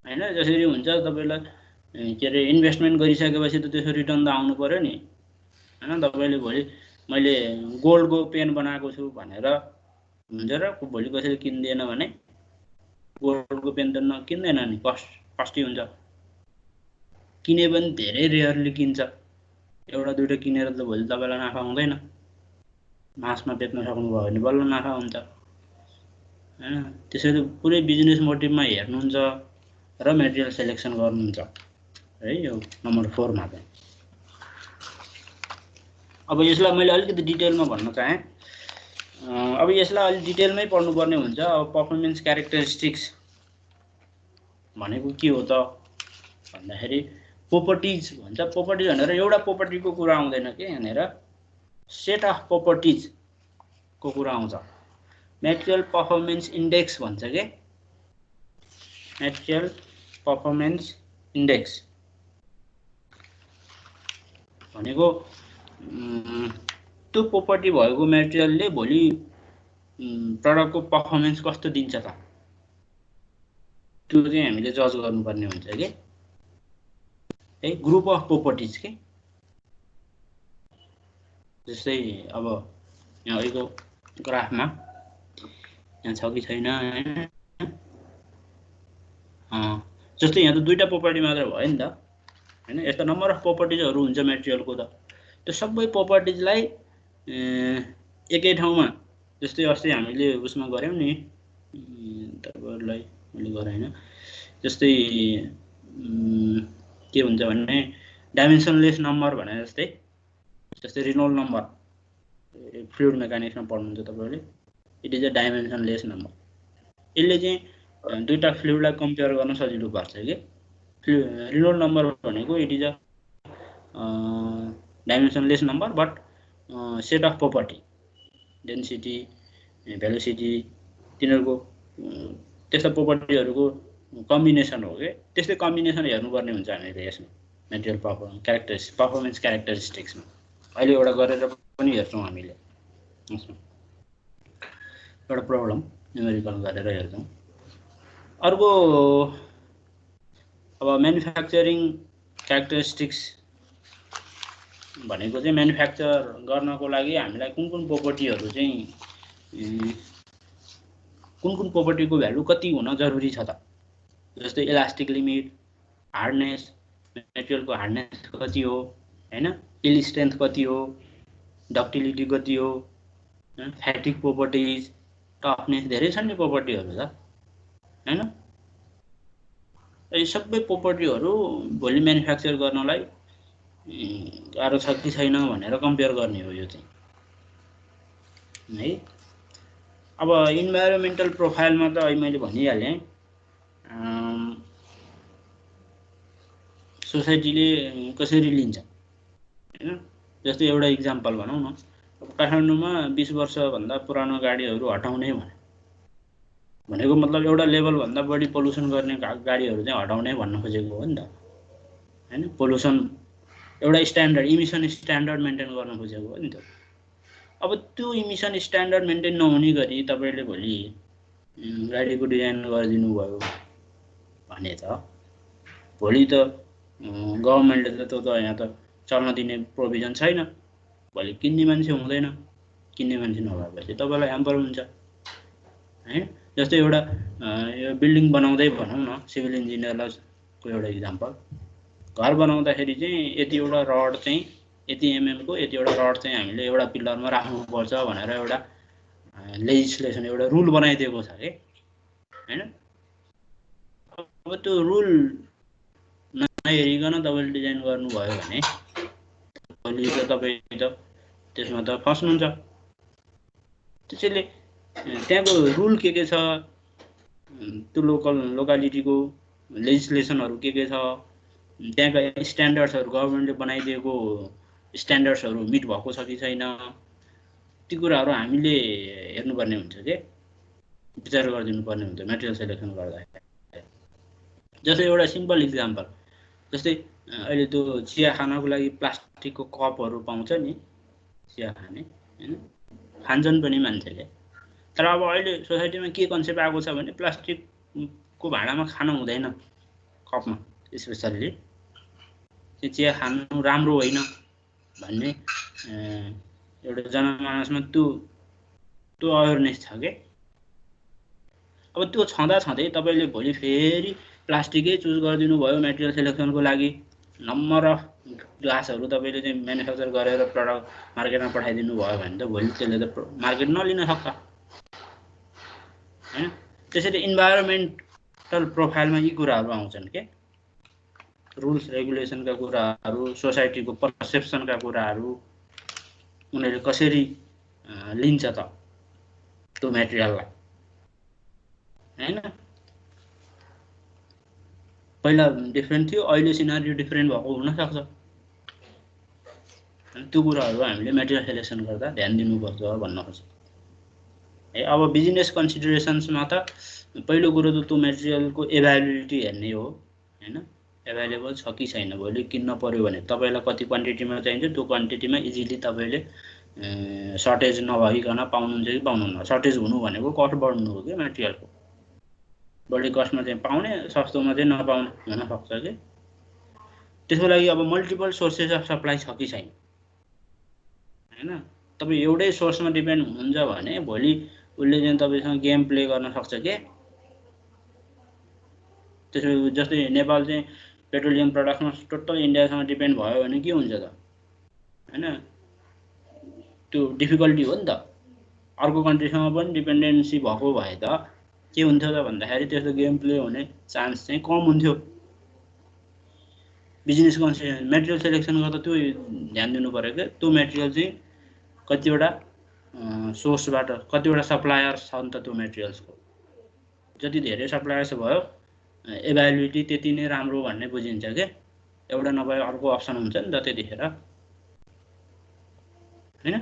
हैन। जसरी हुन्छ तपाईँलाई के अरे इन्भेस्टमेन्ट गरिसकेपछि त त्यसको रिटर्न त आउनु पर्यो नि हैन। तपाईँले भोलि मैले गोल्डको पेन बनाएको छु भनेर हुन्छ र भोलि कसैले किन्दैन भने गोल्डको पेन त किन्दैन नि, कस्टी हुन्छ। किने पनि धेरै रेयरली किन्छ, एउटा दुइटा किनेर त भोलि तपाईँलाई नाफा हुँदैन। मासमा बेच्न सक्नुभयो भने बल्ल नाफा हुन्छ हैन। त्यसैले पुरै बिजनेस मोटिभमा हेर्नुहुन्छ र मेटेरियल सेलेक्सन गर्नुहुन्छ है। यो नम्बर 4 मा चाहिँ अब यसलाई मैले अलिकति डिटेलमा भन्न चाहेँ। अब यसलाई अलि डिटेलमै पढ्नुपर्ने हुन्छ। अब पर्फर्मेन्स क्यारेक्टरिस्टिक्स भनेको के हो त भन्दाखेरि प्रोपर्टिज भन्छ। प्रोपर्टिज भनेर एउटा प्रोपर्टीको कुरा आउँदैन के यहाँनिर, सेट अफ प्रोपर्टिज को कुरा आउँछ। मेटेरियल पर्फर्मेन्स इन्डेक्स भन्छ के, मेटेरियल पर्फर्मेन्स इन्डेक्स भनेको त्यो प्रोपर्टी भएको मेटेरियलले भोलि प्रडक्टको पर्फर्मेन्स कस्तो दिन्छ त, त्यो चाहिँ हामीले जज गर्नुपर्ने हुन्छ के है। ग्रुप अफ प्रोपर्टिज के, जस्तै अब यहाँ अहिलेको ग्राफमा यहाँ छ कि छैन हैन। जस्तै यहाँ त दुईटा प्रोपर्टी मात्र भयो नि त हैन। यस्तो नम्बर अफ प्रोपर्टिजहरू हुन्छ मेटेरियलको त, त्यो सबै प्रोपर्टिजलाई एकै ठाउँमा, जस्तै अस्ति हामीले उसमा गऱ्यौँ नि, तपाईँहरूलाई मैले गराइनँ, जस्तै के हुन्छ भन्ने डाइमेन्सनलेस नम्बर भने जस्तै रिनोल्ड नम्बर फ्लुइड मेकानिक्समा पढ्नुहुन्छ तपाईँहरूले। It is a dimensionless number. यसले चाहिँ दुईटा फ्लुइडलाई कम्पेयर गर्न सजिलो पर्छ कि। रिनोल्ड नम्बर भनेको it is a dimensionless number but set of property, density, velocity, तिनीहरूको त्यस्ता प्रोपर्टीहरूको कम्बिनेसन हो कि। त्यस्तै कम्बिनेसन हेर्नुपर्ने हुन्छ हामीले यसमा मेटेरियल पर्फर्मेन्स क्यारेक्टरिस्टिक्समा। अहिले एउटा गरेर पनि हेर्छौँ हामीले यसमा, एउटा प्रब्लम न्युमेरिकल गरेर हेर्छौँ। अर्को अब म्यानुफ्याक्चरिङ क्यारेक्टरिस्टिक्स भनेको चाहिँ म्यानुफ्याक्चर गर्नको लागि हामीलाई कुन कुन प्रोपर्टीहरू चाहिँ कुन प्रोपर्टीको भ्यालु कति हुन जरुरी छ त। जस्तै इलास्टिक लिमिट, हार्डनेस, मेटेरियलको हार्डनेस कति हो हैन, इल स्ट्रेन्थ कति हो, डक्टिलिटी कति हो, फ्याटिक प्रोपर्टिज, टफनेस, धेरै छन् नि प्रोपर्टीहरू त हैन। यी सबै प्रोपर्टीहरू भोलि म्यानुफ्याक्चर गर्नलाई गाह्रो छ कि छैन भनेर कम्पेयर गर्ने हो यो चाहिँ है। अब इन्भाइरोमेन्टल प्रोफाइलमा त अहिले मैले भनिहालेँ, सोसाइटीले कसरी लिन्छ हैन। जस्तै एउटा इक्जाम्पल भनौँ न, काठमाडौँमा 20 वर्षभन्दा पुरानो गाडीहरू हटाउने भनेको मतलब एउटा लेभलभन्दा बढी पोल्युसन गर्ने गाडीहरू चाहिँ हटाउने भन्न खोजेको हो नि त हैन। पोल्युसन एउटा स्ट्यान्डर्ड, इमिसन स्ट्यान्डर्ड मेन्टेन गर्न खोजेको हो नि त। अब त्यो इमिसन स्ट्यान्डर्ड मेन्टेन नहुने गरी तपाईँले भोलि गाडीको डिजाइन गरिदिनु भयो भने त भोलि त गभर्मेन्टले त त्यो त यहाँ त चल्न दिने प्रोभिजन छैन। भोलि किन्ने मान्छे हुँदैन, किन्ने मान्छे नभएपछि तपाईँलाई ह्याम्पर हुन्छ है। जस्तै एउटा यो बिल्डिङ बनाउँदै भनौँ न, सिभिल इन्जिनियरको एउटा इक्जाम्पल, घर बनाउँदाखेरि चाहिँ यतिवटा रड चाहिँ यति एमएमको यतिवटा रड चाहिँ हामीले एउटा पिलरमा राख्नुपर्छ भनेर एउटा लेजिस्लेसन, एउटा रुल बनाइदिएको छ कि हैन। अब त्यो रुल नहेरिकन तपाईँले डिजाइन गर्नुभयो भने भोलि त तपाईँ त त्यसमा त फस्नुहुन्छ। त्यसैले त्यहाँको रुल के छ, त्यो लोकालिटीको लेजिस्लेसनहरू के छ, त्यहाँका स्ट्यान्डर्ड्सहरू गभर्मेन्टले बनाइदिएको स्ट्यान्डर्ड्सहरू मिट भएको छ कि छैन, ती कुराहरू हामीले हेर्नुपर्ने हुन्छ के। विचार गरिदिनु पर्ने हुन्छ मेटेरियल सेलेक्सन गर्दा। जस्तै एउटा सिम्पल इक्जाम्पल, जस्तै अहिले त्यो चिया खानको लागि प्लास्टिकको कपहरू पाउँछ नि चिया खाने, हैन, खान्छन् पनि मान्छेले। तर अब अहिले सोसाइटीमा के कन्सेप्ट आएको छ भने प्लास्टिकको भाँडामा खानु हुँदैन, कपमा स्पेसल्ली त्यो चिया खानु राम्रो होइन भन्ने एउटा जनमानसमा त्यो अवेरनेस छ के। अब त्यो छँदै तपाईँले भोलि फेरि प्लास्टिकै चुज गरिदिनु भयो मेटेरियल सेलेक्सनको लागि, नम्बर अफ ग्लासहरू तपाईँले चाहिँ म्यानुफ्याक्चर गरेर प्रडक्ट मार्केटमा पठाइदिनु भयो भने त भोलि त्यसले त मार्केट नलिन सक्छ, हैन। त्यसैले इन्भाइरोमेन्टल प्रोफाइलमा यी कुराहरू आउँछन् के, रुल्स रेगुलेसनका कुराहरू, सोसाइटीको पर्सेप्सनका कुराहरू, उनीहरूले कसरी लिन्छ त त्यो मेटेरियललाई, हैन। पहिला डिफ्रेन्ट थियो, अहिले सिनारियो डिफ्रेन्ट भएको हुनसक्छ। त्यो कुराहरू हामीले मेटेरियल सेलेक्सन गर्दा ध्यान दिनुपर्छ भन्न खोज्छु है। अब बिजनेस कन्सिडरेसन्समा त पहिलो कुरो त त्यो मेटेरियलको एभाइलेबिलिटी हेर्ने हो, हैन। एभाइलेबल छ कि छैन, भोलि किन्न पर्यो भने तपाईँलाई कति क्वान्टिटीमा चाहिन्छ, त्यो क्वान्टिटीमा इजिली तपाईँले सर्टेज नभइकन पाउनुहुन्छ कि पाउनुहुन्न। सर्टेज हुनु भनेको कस्ट बढ्नु हो कि मेटेरियलको, बढी कस्टमा चाहिँ पाउने, सस्तोमा चाहिँ नपाउने हुनसक्छ कि। त्यसको लागि अब मल्टिपल सोर्सेस अफ सप्लाई छ कि छैन, हैन। तपाईँ एउटै सोर्समा डिपेन्ड हुनुहुन्छ भने भोलि उसले चाहिँ तपाईँसँग गेम प्ले गर्न सक्छ के। त्यसो जस्तै नेपाल चाहिँ पेट्रोलियम प्रडक्टमा टोटल इन्डियासँग डिपेन्ड भयो भने के हुन्छ त, हैन। त्यो डिफिकल्टी हो नि त। अर्को कन्ट्रीसँग पनि डिपेन्डेन्सी भएको भए त के हुन्थ्यो त भन्दाखेरि त्यस्तो गेम प्ले हुने चान्स चाहिँ कम हुन्थ्यो। बिजनेस कन्सिडरेसन मेटेरियल सेलेक्सन गर्दा त्यो ध्यान दिनु पर्यो कि त्यो मेटेरियल चाहिँ कतिवटा सोर्सबाट कतिवटा सप्लायर्स छ नि त त्यो मेटेरियल्सको। जति धेरै सप्लायर्स भयो एभाइलेबिलिटी त्यति नै राम्रो भन्ने बुझिन्छ के। एउटा नभए अर्को अप्सन हुन्छ नि त त्यतिखेर, हैन।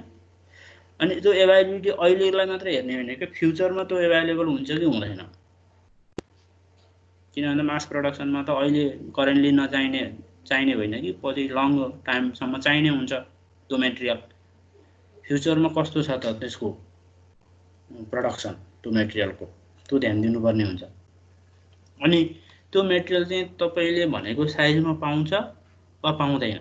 अनि त्यो एभाइलेबिलिटी अहिलेलाई मात्र हेर्ने होइन कि फ्युचरमा त्यो एभाइलेबल हुन्छ कि हुँदैन। किनभने मास प्रोडक्सनमा त अहिले करेन्टली चाहिने होइन कि पछि लङ टाइमसम्म चाहिने हुन्छ त्यो मेटेरियल। फ्युचरमा कस्तो छ त त्यसको प्रोडक्सन त्यो मेटेरियलको, त्यो ध्यान दिनुपर्ने हुन्छ। अनि त्यो मेटेरियल चाहिँ तपाईँले भनेको साइजमा पाउँछ वा पाउँदैन।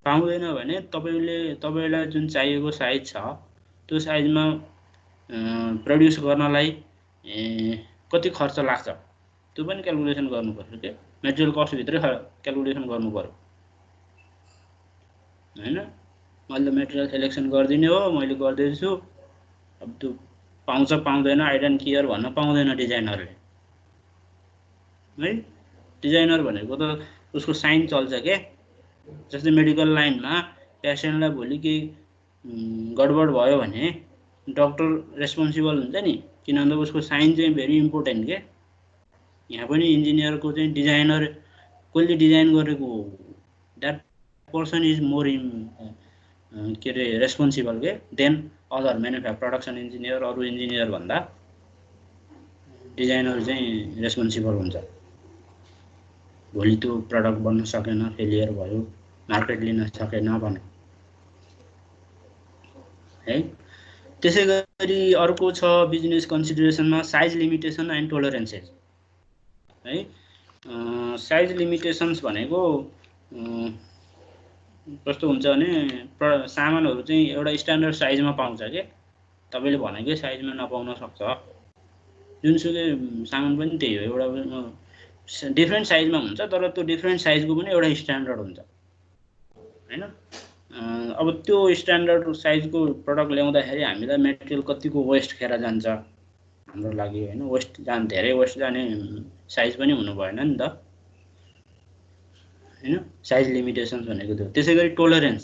पाउँदैन भने तपाईँलाई जुन चाहिएको साइज छ त्यो साइजमा प्रड्युस गर्नलाई कति खर्च लाग्छ त्यो पनि क्यालकुलेसन गर्नुपर्छ के। मेटेरियल कस्टभित्रै क्यालकुलेसन गर्नु पर्यो, हैन। मैले मेटेरियल सेलेक्सन गरिदिने हो, मैले गर्दैछु, अब त्यो पाउँछ पाउँदैन आई डोन्ट केयर भन्न पाउँदैन डिजाइनरले, है। डिजाइनर भनेको त उसको साइन चल्छ के। जस्तै मेडिकल लाइनमा पेसेन्टलाई भोलि केही गडबड भयो भने डक्टर रेस्पोन्सिबल हुन्छ नि, किनभने उसको साइन चाहिँ भेरी इम्पोर्टेन्ट के। यहाँ पनि इन्जिनियरको चाहिँ डिजाइनर कसले डिजाइन गरेको हो द्याट पर्सन इज मोर के अरे रेस्पोन्सिबल के देन अदर प्रोडक्सन इन्जिनियर, अरू इन्जिनियर भन्दा डिजाइनर चाहिँ रेस्पोन्सिबल हुन्छ। भोलि त्यो प्रडक्ट बन्न सकेन, फेलियर भयो, मार्केट लिन सकेन भने, है। त्यसै गरी अर्को छ बिजनेस कन्सिडरेसनमा साइज लिमिटेसन एन्ड टोलरेन्सेस, है। साइज लिमिटेसन्स भनेको कस्तो हुन्छ भने सामानहरू चाहिँ एउटा स्ट्यान्डर्ड साइजमा पाउँछ के। तपाईँले भनेकै साइजमा नपाउन सक्छ। जुनसुकै सामान पनि त्यही हो, एउटा डिफ्रेन्ट साइजमा हुन्छ तर त्यो डिफ्रेन्ट साइजको पनि एउटा स्ट्यान्डर्ड हुन्छ, हैन। अब त्यो स्ट्यान्डर्ड साइजको प्रडक्ट ल्याउँदाखेरि हामीलाई मेटेरियल कतिको वेस्ट खेर जान्छ हाम्रो लागि, हैन। धेरै वेस्ट जाने साइज पनि हुनु भएन नि त, हैन। साइज लिमिटेसन्स भनेको त्यो। त्यसै गरी टोलरेन्स,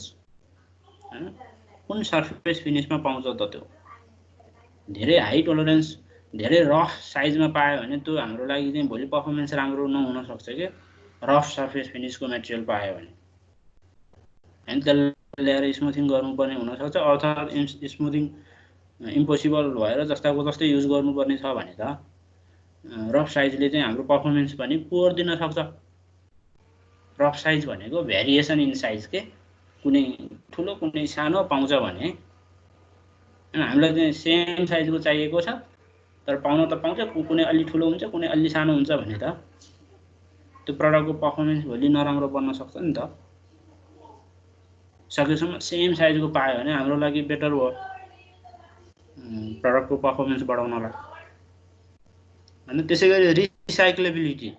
हैन। कुन सर्फेस फिनिसमा पाउँछ त त्यो। धेरै हाई टोलरेन्स धेरै रफ साइजमा पायो भने त्यो हाम्रो लागि चाहिँ भोलि पर्फर्मेन्स राम्रो नहुन सक्छ के। रफ सर्फेस फिनिसको मेटेरियल पायो भने, हैन, त्यसलाई ल्याएर स्मुथिङ गर्नुपर्ने हुनसक्छ, अर्थात् स्मुथिङ इम्पोसिबल भएर जस्ताको जस्तै युज गर्नुपर्ने छ भने त रफ साइजले चाहिँ हाम्रो पर्फर्मेन्स पनि पुअर दिन सक्छ। रफ साइज भनेको भेरिएसन इन साइज के, कुनै ठुलो कुनै सानो पाउँछ भने हामीलाई चाहिँ सेम साइजको चाहिएको छ तर पाउन त पाउँछ, कुनै अलि ठुलो हुन्छ कुनै अलि सानो हुन्छ भने त त्यो प्रडक्टको पर्फर्मेन्स भोलि नराम्रो बन्न सक्छ नि त। सकेसम्म सेम साइजको पायो भने हाम्रो लागि बेटर हो प्रडक्टको पर्फर्मेन्स बढाउनलाई। अनि त्यसै गरी रिसाइक्लेबिलिटी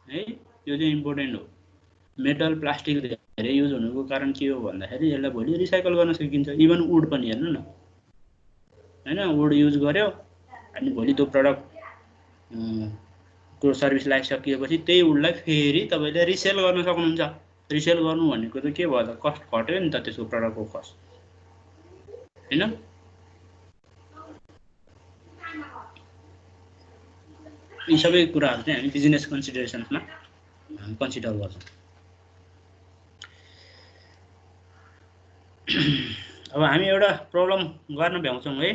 है, यो चाहिँ इम्पोर्टेन्ट हो। मेटल प्लास्टिक धेरै युज हुनुको कारण के हो भन्दाखेरि यसलाई भोलि रिसाइकल गर्न सकिन्छ। इभन वुड पनि हेर्नु न हैन, वुड युज गर्यो अनि भोलि त्यो प्रडक्ट को सर्भिस लाइफ सकिएपछि त्यही वुडलाई फेरि तपाईले रिसेल गर्न सक्नुहुन्छ। रिसेल गर्नु भनेको त के भयो त, कस्ट घट्यो नि त त्यसको प्रडक्टको कस्ट हैन। यी सबै कुराहरु चाहिँ हामी बिजनेस कन्सिडरेसन्समा कन्सिडर गर्छौं। अब हामी एउटा प्रब्लम गर्न भ्याउँछौं है।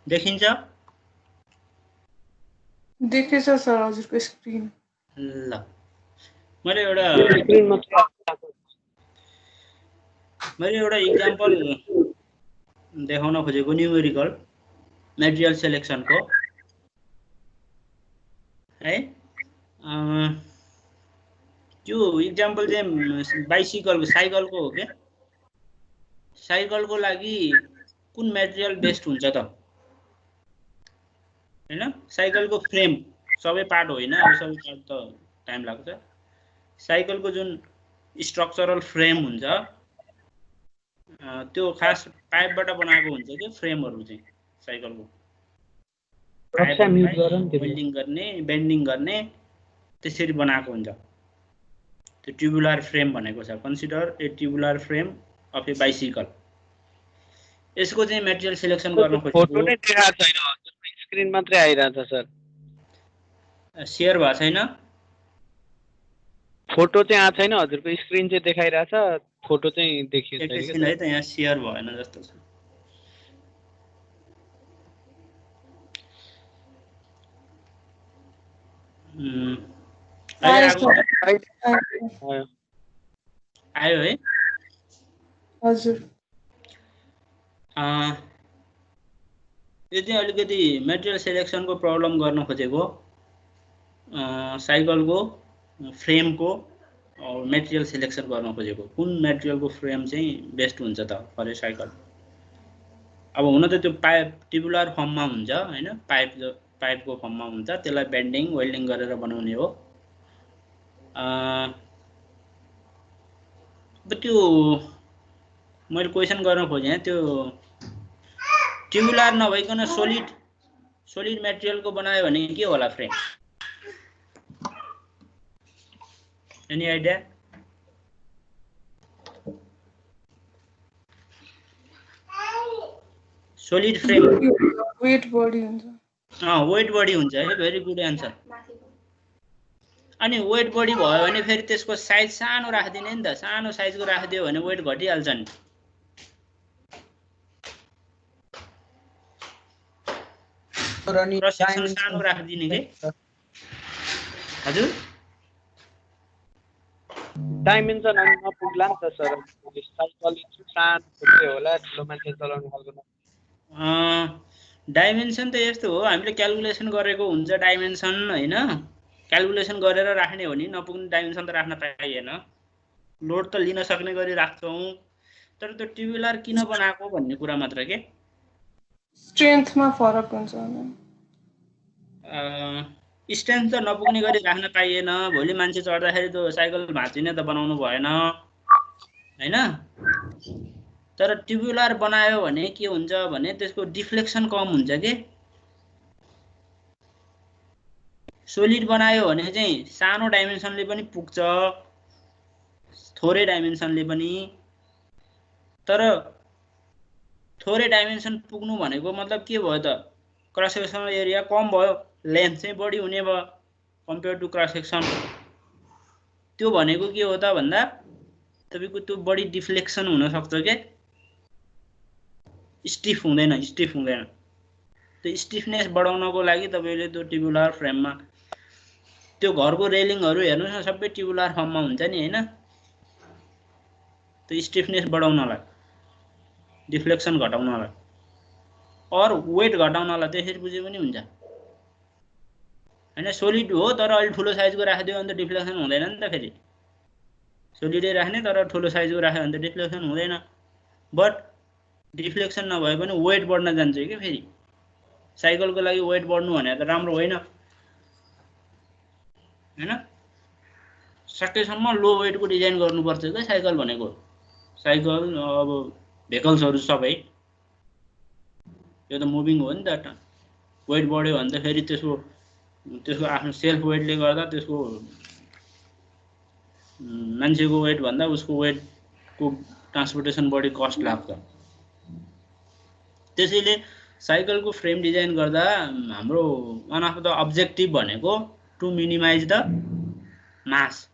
देखिन्छ? देखेछ सर हजुरको स्क्रिन। ल मैले एउटा इक्जाम्पल देखाउन खोजेको न्युमेरिकल मेटेरियल सेलेक्सनको है। त्यो इक्जाम्पल चाहिँ बाइसिकलको साइकलको हो के। साइकलको लागि कुन मेटेरियल बेस्ट हुन्छ त हैन। साइकलको फ्रेम सबै पार्ट होइन, अब सबै पार्ट त टाइम लाग्छ। साइकलको जुन स्ट्रक्चरल फ्रेम हुन्छ त्यो खास पाइपबाट बनाएको हुन्छ के फ्रेमहरु चाहिँ साइकलको। वेल्डिङ गर्ने बेन्डिङ गर्ने त्यसरी बनाएको हुन्छ। त्यो ट्युबुलर फ्रेम भनेको छ। Consider a tubular frame of a bicycle. यसको चाहिँ मेटेरियल सिलेक्सन गर्न खोजेको। फोटो नै देखाएको छैन, स्क्रिन मात्रै आइरहेछ सर। शेयर भएको छैन? फोटो चाहिँ आएको छैन, हजुरको स्क्रिन चाहिँ देखाइरहेछ, फोटो चाहिँ देखिएको छैन। एकैछिन है त, यहाँ शेयर भएन जस्तो छ। आयो है हजुर। यो चाहिँ अलिकति मेटेरियल सिलेक्सनको प्रब्लम गर्न खोजेको। साइकलको फ्रेमको मेटेरियल सिलेक्सन गर्न खोजेको। कुन मेटेरियलको फ्रेम चाहिँ बेस्ट हुन्छ त फर ए साइकल। अब हुन त त्यो पाइप ट्युबुलर फर्ममा हुन्छ हैन, पाइपको फर्ममा हुन्छ। त्यसलाई बेन्डिङ वेल्डिङ गरेर बनाउने हो। त्यो मैले क्वेसन गर्न खोजेँ त्यो ट्युबुलर नभइकन सोलिड मेटेरियलको बनायो भने के होला frame? Any idea? Solid frame weight बढी हुन्छ। वेट बढी हुन्छ है। Very good answer. अनि वेट बढी भयो भने फेरि त्यसको साइज सानो राखिदिने नि त। सानो साइजको राखिदियो भने वेट घटिहाल्छ नि। क्रस सेक्सन सानो राखिदिने के? हजुर डाइमेन्सन अनि नपुग्ला नि त सर। साइकल सानो खुट्टे होला, ठुलो मान्छे चलाउनु खालको। डाइमेन्सन त यस्तो हो, हामीले क्यालकुलेसन गरेको हुन्छ डाइमेन्सन होइन। क्यालकुलेसन गरेर राख्ने हो नि, नपुग्ने डाइमेन्सन त राख्न पाइएन। लोड त लिन सक्ने गरी राख्छौँ, तर त्यो ट्युबुलर किन बनाएको भन्ने कुरा मात्र के। स्ट्रेन्थमा फरक हुन्छ। स्ट्रेन्थ त नपुग्ने गरी राख्न पाइएन। भोलि मान्छे चढ्दाखेरि त्यो साइकल भाँचिने त बनाउनु भएन होइन। तर ट्युबुलर बनायो भने के हुन्छ भने त्यसको डिफ्लेक्सन कम हुन्छ के। सोलिड बनायो भने चाहिँ सानो डाइमेन्सनले पनि पुग्छ, थोरै डाइमेन्सनले पनि। तर थोरै डाइमेन्सन पुग्नु भनेको मतलब के भयो त? क्रस सेक्सनल एरिया कम भयो, लेन्थ चाहिँ बढी हुने भयो कम्पेयर टु क्रस सेक्सन। त्यो भनेको के हो त भन्दा तपाईको त्यो बढी डिफ्लेक्सन हुन सक्छ के, स्टिफ हुँदैन। त्यो स्टिफनेस बढाउनको लागि तपाईले त्यो ट्युबुलर फ्रेममा त्यो घरको रेलिङहरु हेर्नुस् न, सबै ट्युबुलर फर्ममा हुन्छ नि हैन। त्यो स्टिफनेस बढाउनलाई, डिफ्लेक्सन घटाउनलाई, और वेट घटाउनलाई त्यसरी बुझे पनि हुन्छ हैन। सोलिड हो तर अलि ठुलो साइजको राखिदियो भने त डिफ्लेक्सन हुँदैन नि त। फेरि सोलिडै राख्ने तर ठुलो साइजको राख्यो भने त डिफ्लेक्सन हुँदैन। बट डिफ्लेक्सन नभए पनि वेट बढ्न जान्छ के। फेरि साइकलको लागि वेट बढ्नु भने त राम्रो होइन हैन। सकेसम्म लो वेटको डिजाइन गर्नुपर्छ के साइकल भनेको। साइकल अब भेकल्सहरु सबै यो त मुभिङ हो नि त। वेट बढ्यो भने त फेरि त्यसको आफ्नो सेल्फ वेटले गर्दा त्यसको मान्छेको वेट भन्दा उसको वेटको ट्रान्सपोर्टेसन बढी कस्ट लाग्छ। त्यसैले साइकलको फ्रेम डिजाइन गर्दा हाम्रो वान अफ द अब्जेक्टिभ भनेको to minimise the mass.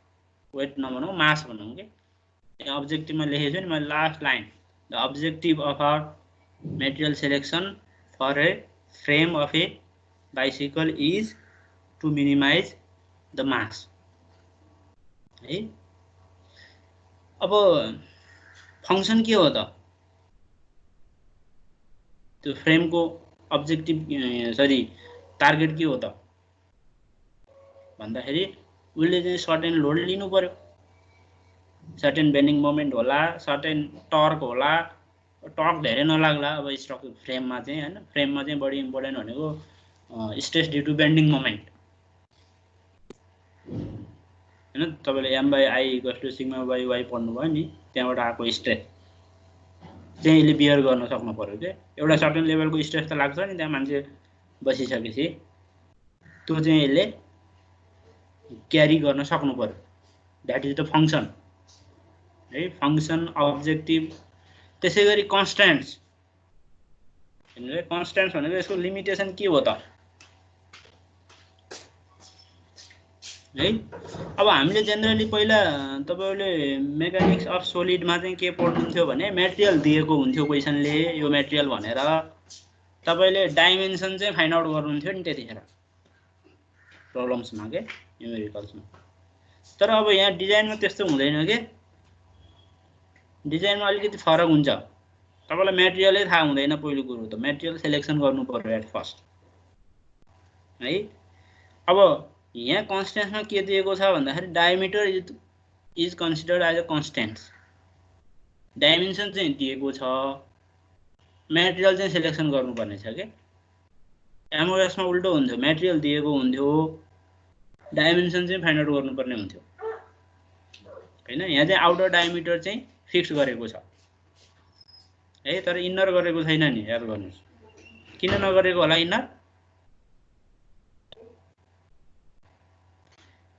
Weight नभनौँ, मास भनौँ के। यहाँ अब्जेक्टिभमा लेखेको छु नि मैले last line, the objective of our material selection for a frame of a bicycle is to minimise the mass है। अब फंक्सन के हो त? त्यो फ्रेमको अब्जेक्टिभ सरी टार्गेट के हो त भन्दाखेरि उसले चाहिँ सर्टेन लोड लिनु पर्यो, सर्टेन बेन्डिङ मोमेन्ट होला, सर्टेन टर्क होला। टर्क धेरै नलाग्ला अब स्ट्रक्चर फ्रेममा चाहिँ हैन। फ्रेममा चाहिँ बढी इम्पोर्टेन्ट भनेको stress due to bending moment हैन। तपाईले m/i = σ/y पढ्नुभयो नि, त्यहाँबाट आएको स्ट्रेस चाहिँ यसले बियर गर्न सक्नु पर्यो के। एउटा सर्टेन लेभलको स्ट्रेस त लाग्छ नि त्यहाँ मान्छे बसिसकेपछि, त्यो चाहिँ यसले क्यारी गर्न सक्नु पर्यो। द्याट इज द फंक्सन है। Function, objective. त्यसैगरी कन्स्ट्यान्ट्स। कन्स्ट्यान्ट्स भनेको यसको लिमिटेसन के हो त है। अब हामीले जेनरली पहिला तपाईले मेकानिक्स अफ सोलिडमा चाहिँ के पढ्नुहुन्थ्यो भने मेटेरियल दिएको हुन्थ्यो क्वेशनले, यो मेटेरियल भनेर तपाईले डाइमेन्सन चाहिँ फाइन्ड आउट गर्नुहुन्थ्यो नि त्यतिखेर प्रब्लम्समा के, न्युमेरिकल्समा। तर अब यहाँ डिजाइनमा त्यस्तो हुँदैन के। डिजाइनमा अलिकति फरक हुन्छ। तपाईलाई मेटेरियलै थाहा हुँदैन पहिलो कुरो त, मेटेरियल सेलेक्सन गर्नु पर्यो एट फर्स्ट है। अब यहाँ कन्स्ट्यान्ट्समा के दिएको छ भन्दाखेरि diameter is considered as a constant. Dimension चाहिँ दिएको छ, मेटेरियल चाहिँ सेलेक्सन गर्नुपर्ने छ के। एमओएसमा उल्टो हुन्थ्यो, मेटेरियल दिएको हुन्थ्यो, डाइमेन्सन चाहिँ फाइन्ड आउट गर्नुपर्ने हुन्थ्यो हैन। यहाँ चाहिँ आउटर डायमिटर चाहिँ फिक्स गरेको छ है तर इन्नर गरेको छैन नि याद गर्नुस् किन नगरेको होला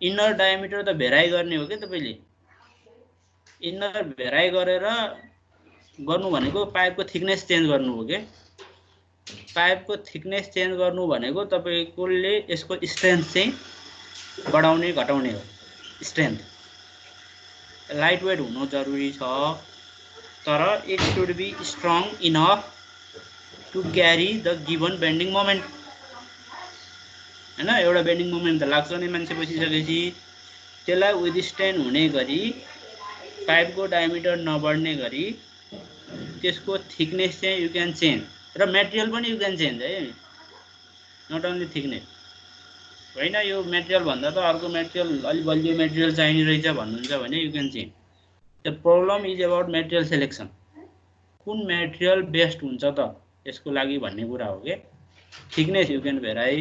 इन्नर डायमिटर त भेराइ गर्ने हो के तपाईले इन्नर भेराइ गरेर गर्नु भनेको पाइपको थिकनेस चेन्ज गर्नु हो के पाइपको थिकनेस चेन्ज गर्नु भनेको तपाईकोले यसको स्ट्रेन्थ चाहिँ बढाउने घटाउने हो स्ट्रेन्थ लाइट वेट हुनु जरुरी छ तर it should be strong enough to carry the given bending moment हैन एउटा बेन्डिङ मोमेन्ट त लाग्छ नि मान्छे बसिसकेपछि त्यसलाई विथस्ट्यान्ड हुने गरी पाइपको डायमिटर नबढ्ने गरी त्यसको थिकनेस चाहिँ यु क्यान चेन्ज र मटेरियल पनि यु क्यान चेन्ज है नट ओन्ली थिकनेस होइन यो मटेरियल भन्दा त अर्को मटेरियल अलि बलियो मटेरियल चाहिने रहेछ भन्नुहुन्छ भने you can change the problem is about material selection कुन मटेरियल बेस्ट हुन्छ त यसको लागि भन्ने कुरा हो के thickness you can vary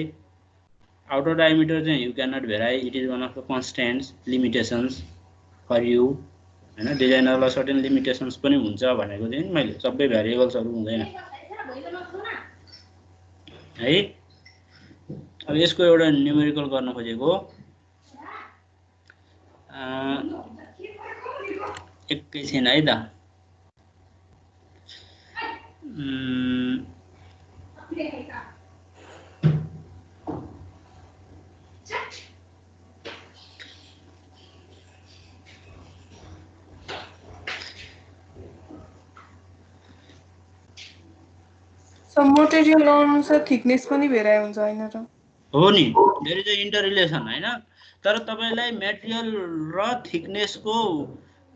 outer diameter चाहिँ you can not vary it is one of the constants limitations for you हैन डिजाइनरलाई सर्टेन लिमिटेसन्स पनि हुन्छ भनेको चाहिँ मैले सबै भेरिएबल्सहरु हुँदैन है अब यसको एउटा न्युमेरिकल गर्न खोजेको एकैछिन है त मटेरियल अनुसार थिकनेस पनि भेराइ हुन्छ हैन र हो नि देयर इज अ इन्टररिलेसन हैन तर तपाईलाई मटेरियल र थिकनेसको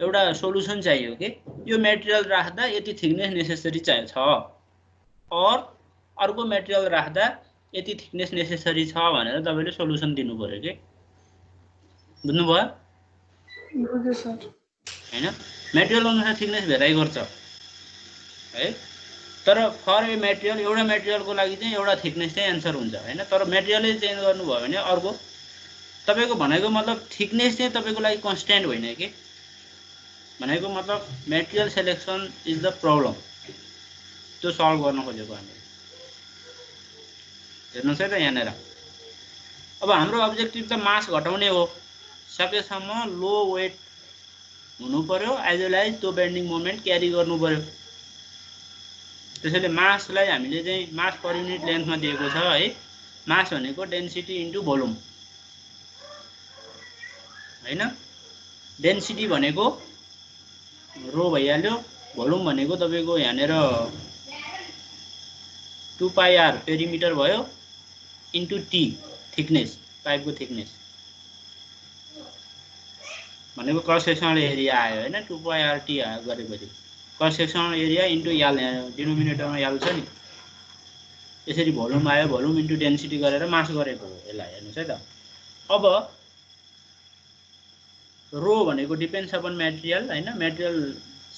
एउटा सोलुसन चाहियो के यो मटेरियल राख्दा यति थिकनेस नेसेसरी छ और अर्को मटेरियल राख्दा यति थिकनेस नेसेसरी छ भनेर तपाईले सोलुसन दिनु पर्यो के बुझ्नु भयो बुझ्यो सर हैन मटेरियल अनुसार थिकनेस भेराइ गर्छ है तर फर ए मटेरियल एउटा मटेरियलको लागि चाहिँ एउटा थिकनेस चाहिँ एन्सर हुन्छ हैन तर मटेरियलै चेन्ज गर्नु भयो भने अर्को तपाईको भनेको मतलब थिकनेस चाहिँ तपाईको लागि कन्स्ट्यान्ट होइन के भनेको मतलब material selection is the problem त्यो सल्भ गर्न खोजेको हामीले हेर्नुस् है त यहाँनेर अब हाम्रो अब्जेक्टिभ त मास घटाउने हो सकेसम्म लो वेट हुनु पर्यो एज वेल एज त्यो बेन्डिङ मोमेन्ट क्यारी गर्नु पर्यो त्यसैले मासलाई हामीले चाहिँ मास पर युनिट लेन्थमा दिएको छ है मास भनेको डेन्सिटी इन्टु भोल्युम हैन डेन्सिटी भनेको रो भइहाल्यो भोल्युम भनेको तपाईको यहाँनेर 2 पाई आर पेरिमिटर भयो इन्टु टी थिकनेस पाइपको थिकनेस भनेको क्रस सेक्सनल एरिया आयो हैन 2 पाई आर टी गरेपछि क्रस सेक्सनल एरिया इन्टु यल डिनोमिनेटरमा यल छ नि यसरी भोल्युम आयो भोल्युम इन्टु डेन्सिटी गरेर मास गरेको हो यसलाई हेर्नुस् है त अब रो भनेको डिपेन्ड्स अपन मटेरियल हैन मटेरियल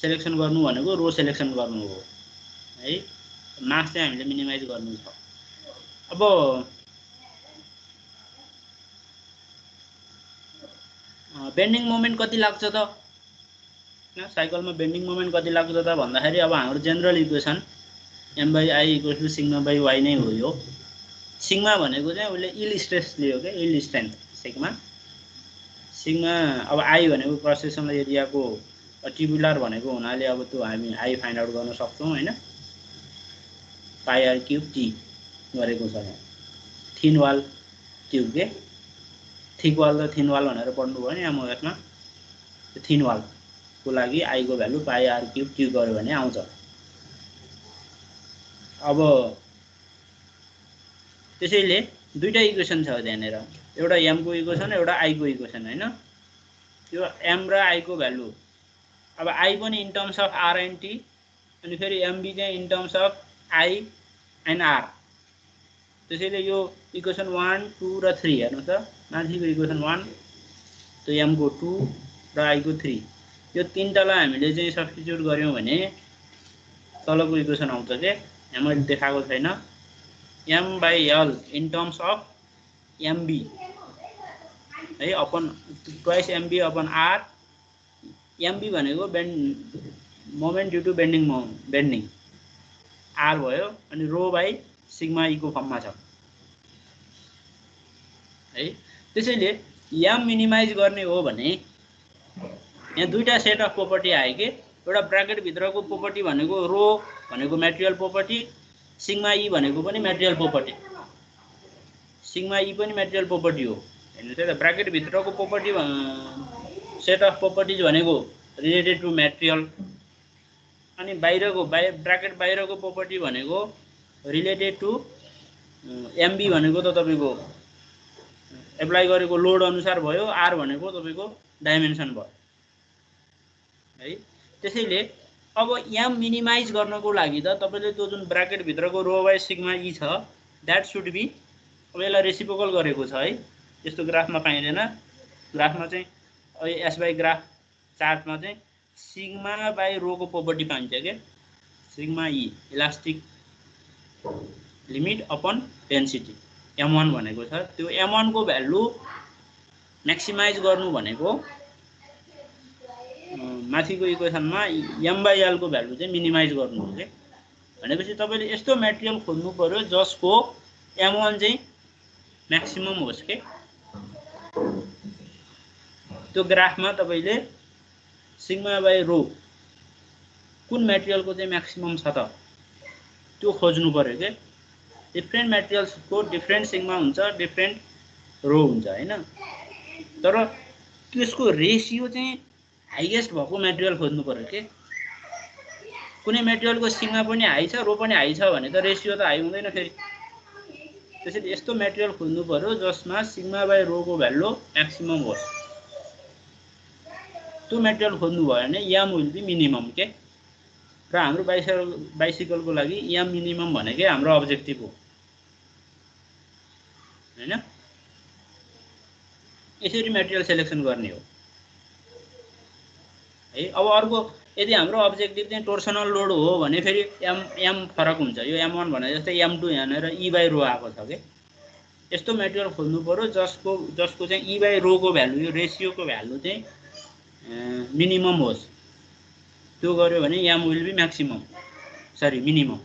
सेलेक्सन गर्नु भनेको रो सेलेक्सन गर्नु हो है मास चाहिँ हामीले मिनिमाइज गर्नु छ अब बेन्डिङ मोमेन्ट कति लाग्छ त साइकलमा बेन्डिङ मोमेन्ट कति लाग्छ त भन्दाखेरि अब हाम्रो जनरल इक्वेसन m/i = सिग्मा/y नै हो यो सिग्मा भनेको चाहिँ उले इल्ड स्ट्रेस लियो के इल्ड स्ट्रेन्थ सिग्मा अब i भनेको क्रस सेक्सनल एरियाको ट्युबुलर भनेको हुनाले अब त्यो हामी i फाइन्ड आउट गर्न सक्छौं हैन πr³ t गरेको छ थिन वाल ट्युब के थिक वाल र थिन वाल भनेर पढ्नु भयो नि यहाँ मगजमा थिन वाल को लागि i को भ्यालु πr³ t गर्यो भने आउँछ अब त्यसैले दुईटा इक्वेसन छ त्यहाँनेर एउटा m को इक्वेसन एउटा i को इक्वेसन हैन यो m र i को भ्यालु अब i पनि in terms of r and t अनि फेरि mb चाहिँ in terms of i and r त्यसैले यो इक्वेसन 1 2 र 3 हेर्नु त माथिको इक्वेसन 1 त्यो m को 2 र i को 3 यो तीनटालाई हामीले चाहिँ सब्स्टिट्युट गर्यौं भने तलको इक्वेसन आउँछ के यहाँ मैले देखाएको छैन m/l in terms of mb है upon twice mb upon r mb भनेको moment due to bending R भयो अनि रो बाई सिग्मा ई को फर्ममा छ है। त्यसैले एम मिनिमाइज गर्ने हो भने यहाँ दुईटा सेट अफ प्रोपर्टी आयो कि एउटा ब्राकेट भित्रको प्रोपर्टी भनेको रो भनेको मेटेरियल प्रोपर्टी, सिग्मा ई भनेको पनि मेटेरियल प्रोपर्टी, सिग्मा ई पनि मेटेरियल प्रोपर्टी हो। हेर्नुहोस् है त, ब्राकेट भित्रको प्रोपर्टी सेट अफ प्रोपर्टिज भनेको रिलेटेड टु मेटेरियल, अनि बाहिरको ब्राकेट बाहिरको प्रोपर्टी भनेको रिलेटेड टु एमबी भनेको त तपाईको एप्लाई गरेको लोड अनुसार भयो, आर भनेको तपाईको डाइमेन्सन भयो है। त्यसैले अब एम मिनिमाइज गर्नको लागि त तपाईले त्यो जुन ब्राकेट भित्रको रो बाइ सिग्मा ई छ दैट शुड बी, अब यसलाई रेसिप्रोकल गरेको छ है, यस्तो ग्राफमा पाइँदैन। ग्राफमा चाहिँ अब एस बाई ग्राफ चार्टमा चाहिँ सिग्मा बाई रो को प्रोपर्टी पाइन्छ के, सिग्मा ई elastic limit upon density m1 भनेको छ। त्यो m1 को भ्यालु म्याक्सिमाइज गर्नु भनेको माथिको इक्वेसनमा m बाई l को भ्यालु चाहिँ मिनिमाइज गर्नु हो के। भनेपछि तपाईले यस्तो मेटेरियल खोज्नु पर्यो जसको m1 चाहिँ म्याक्सिमम होस् के। त्यो ग्राफमा तपाईले सिग्मा बाई रो कुन मेटेरियलको चाहिँ म्याक्सिमम छ त त्यो खोज्नु पर्यो के। डिफ्रेन्ट मेटेरियल्सको डिफ्रेन्ट सिग्मा हुन्छ, डिफ्रेन्ट रो हुन्छ हैन, तर त्यसको रेशियो चाहिँ हाइएस्ट भएको मेटेरियल खोज्नु पर्यो के। कुनै मेटेरियलको सिग्मा पनि हाई छ, रो पनि हाई छ भने त रेशियो त हाई हुँदैन फेरि। त्यसैले यस्तो मेटेरियल खोज्नु पर्यो जसमा सिग्मा बाई रो को भ्यालु म्याक्सिमम होस्। त्यो मेटेरियल खोज्नु भयो भने एम विल बी मिनिमम के। र हाम्रो बाइसिकलको लागि एम मिनिमम भनेकै हाम्रो अब्जेक्टिभ हो हैन। यसरी मेटेरियल सेलेक्सन गर्ने हो है। अब अर्को यदि हाम्रो अब्जेक्टिभ चाहिँ टोर्सनल लोड हो भने फेरि एम फरक हुन्छ। यो m1 भने जस्तै m2 यहाँनिर ई बाई रो आएको छ के। यस्तो मेटेरियल खोज्नु पर्यो जसको चाहिँ ई बाई रो को भ्यालु, यो रेशियोको भ्यालु चाहिँ मिनिमम होस्। त्यो गर्यो भने m will be maximum, sorry minimum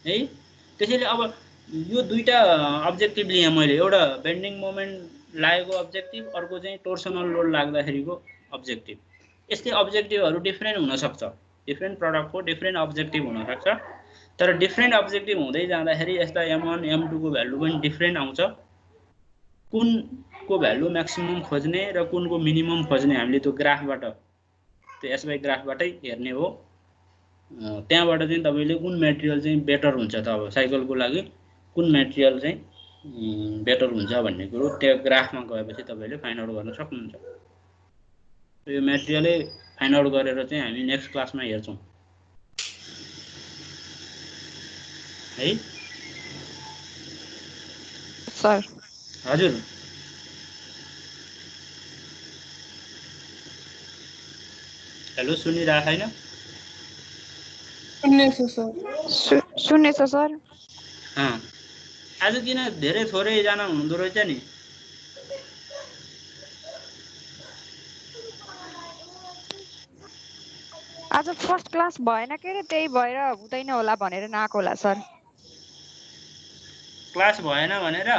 है। त्यसैले अब यो दुईटा अब्जेक्टिभ लिएँ मैले, एउटा बेन्डिङ मोमेन्ट लागेको अब्जेक्टिभ, अर्को चाहिँ टोर्सनल लोड लाग्दाखेरिको अब्जेक्टिभ। यस्तै अब्जेक्टिभहरू डिफ्रेन्ट हुन सक्छ, डिफ्रेन्ट प्रडक्टको डिफ्रेन्ट अब्जेक्टिभ हुन सक्छ। तर डिफ्रेन्ट अब्जेक्टिभ हुँदै जाँदाखेरि यस्ता m1 m2 को भ्यालु पनि डिफ्रेन्ट आउँछ। कुनको भ्यालु म्याक्सिमम खोज्ने र कुनको मिनिमम खोज्ने हामीले त्यो ग्राफबाट, त्यो एस बाई ग्राफबाटै हेर्ने हो। त्यहाँबाट चाहिँ तपाईले कुन मेटेरियल चाहिँ बेटर हुन्छ त, अब साइकलको लागि कुन मेटेरियल चाहिँ बेटर हुन्छ भन्ने कुरो त्यो ग्राफमा गएपछि तपाईले फाइन्ड आउट गर्न सक्नुहुन्छ। यो मेटेरियलै फाइन्ड आउट गरेर चाहिँ हामी नेक्स्ट क्लासमा हेर्छौं है सर। हजुर हेलो, सुनिरहेको छैन? सुन्नेछ सर। आज किन धेरै थोरै जना हुनुहुँदो रहेछ नि? आज फर्स्ट क्लास भएन के रे, त्यही भएर हुँदैन होला भनेर नआएको होला सर। क्लास भएन भनेर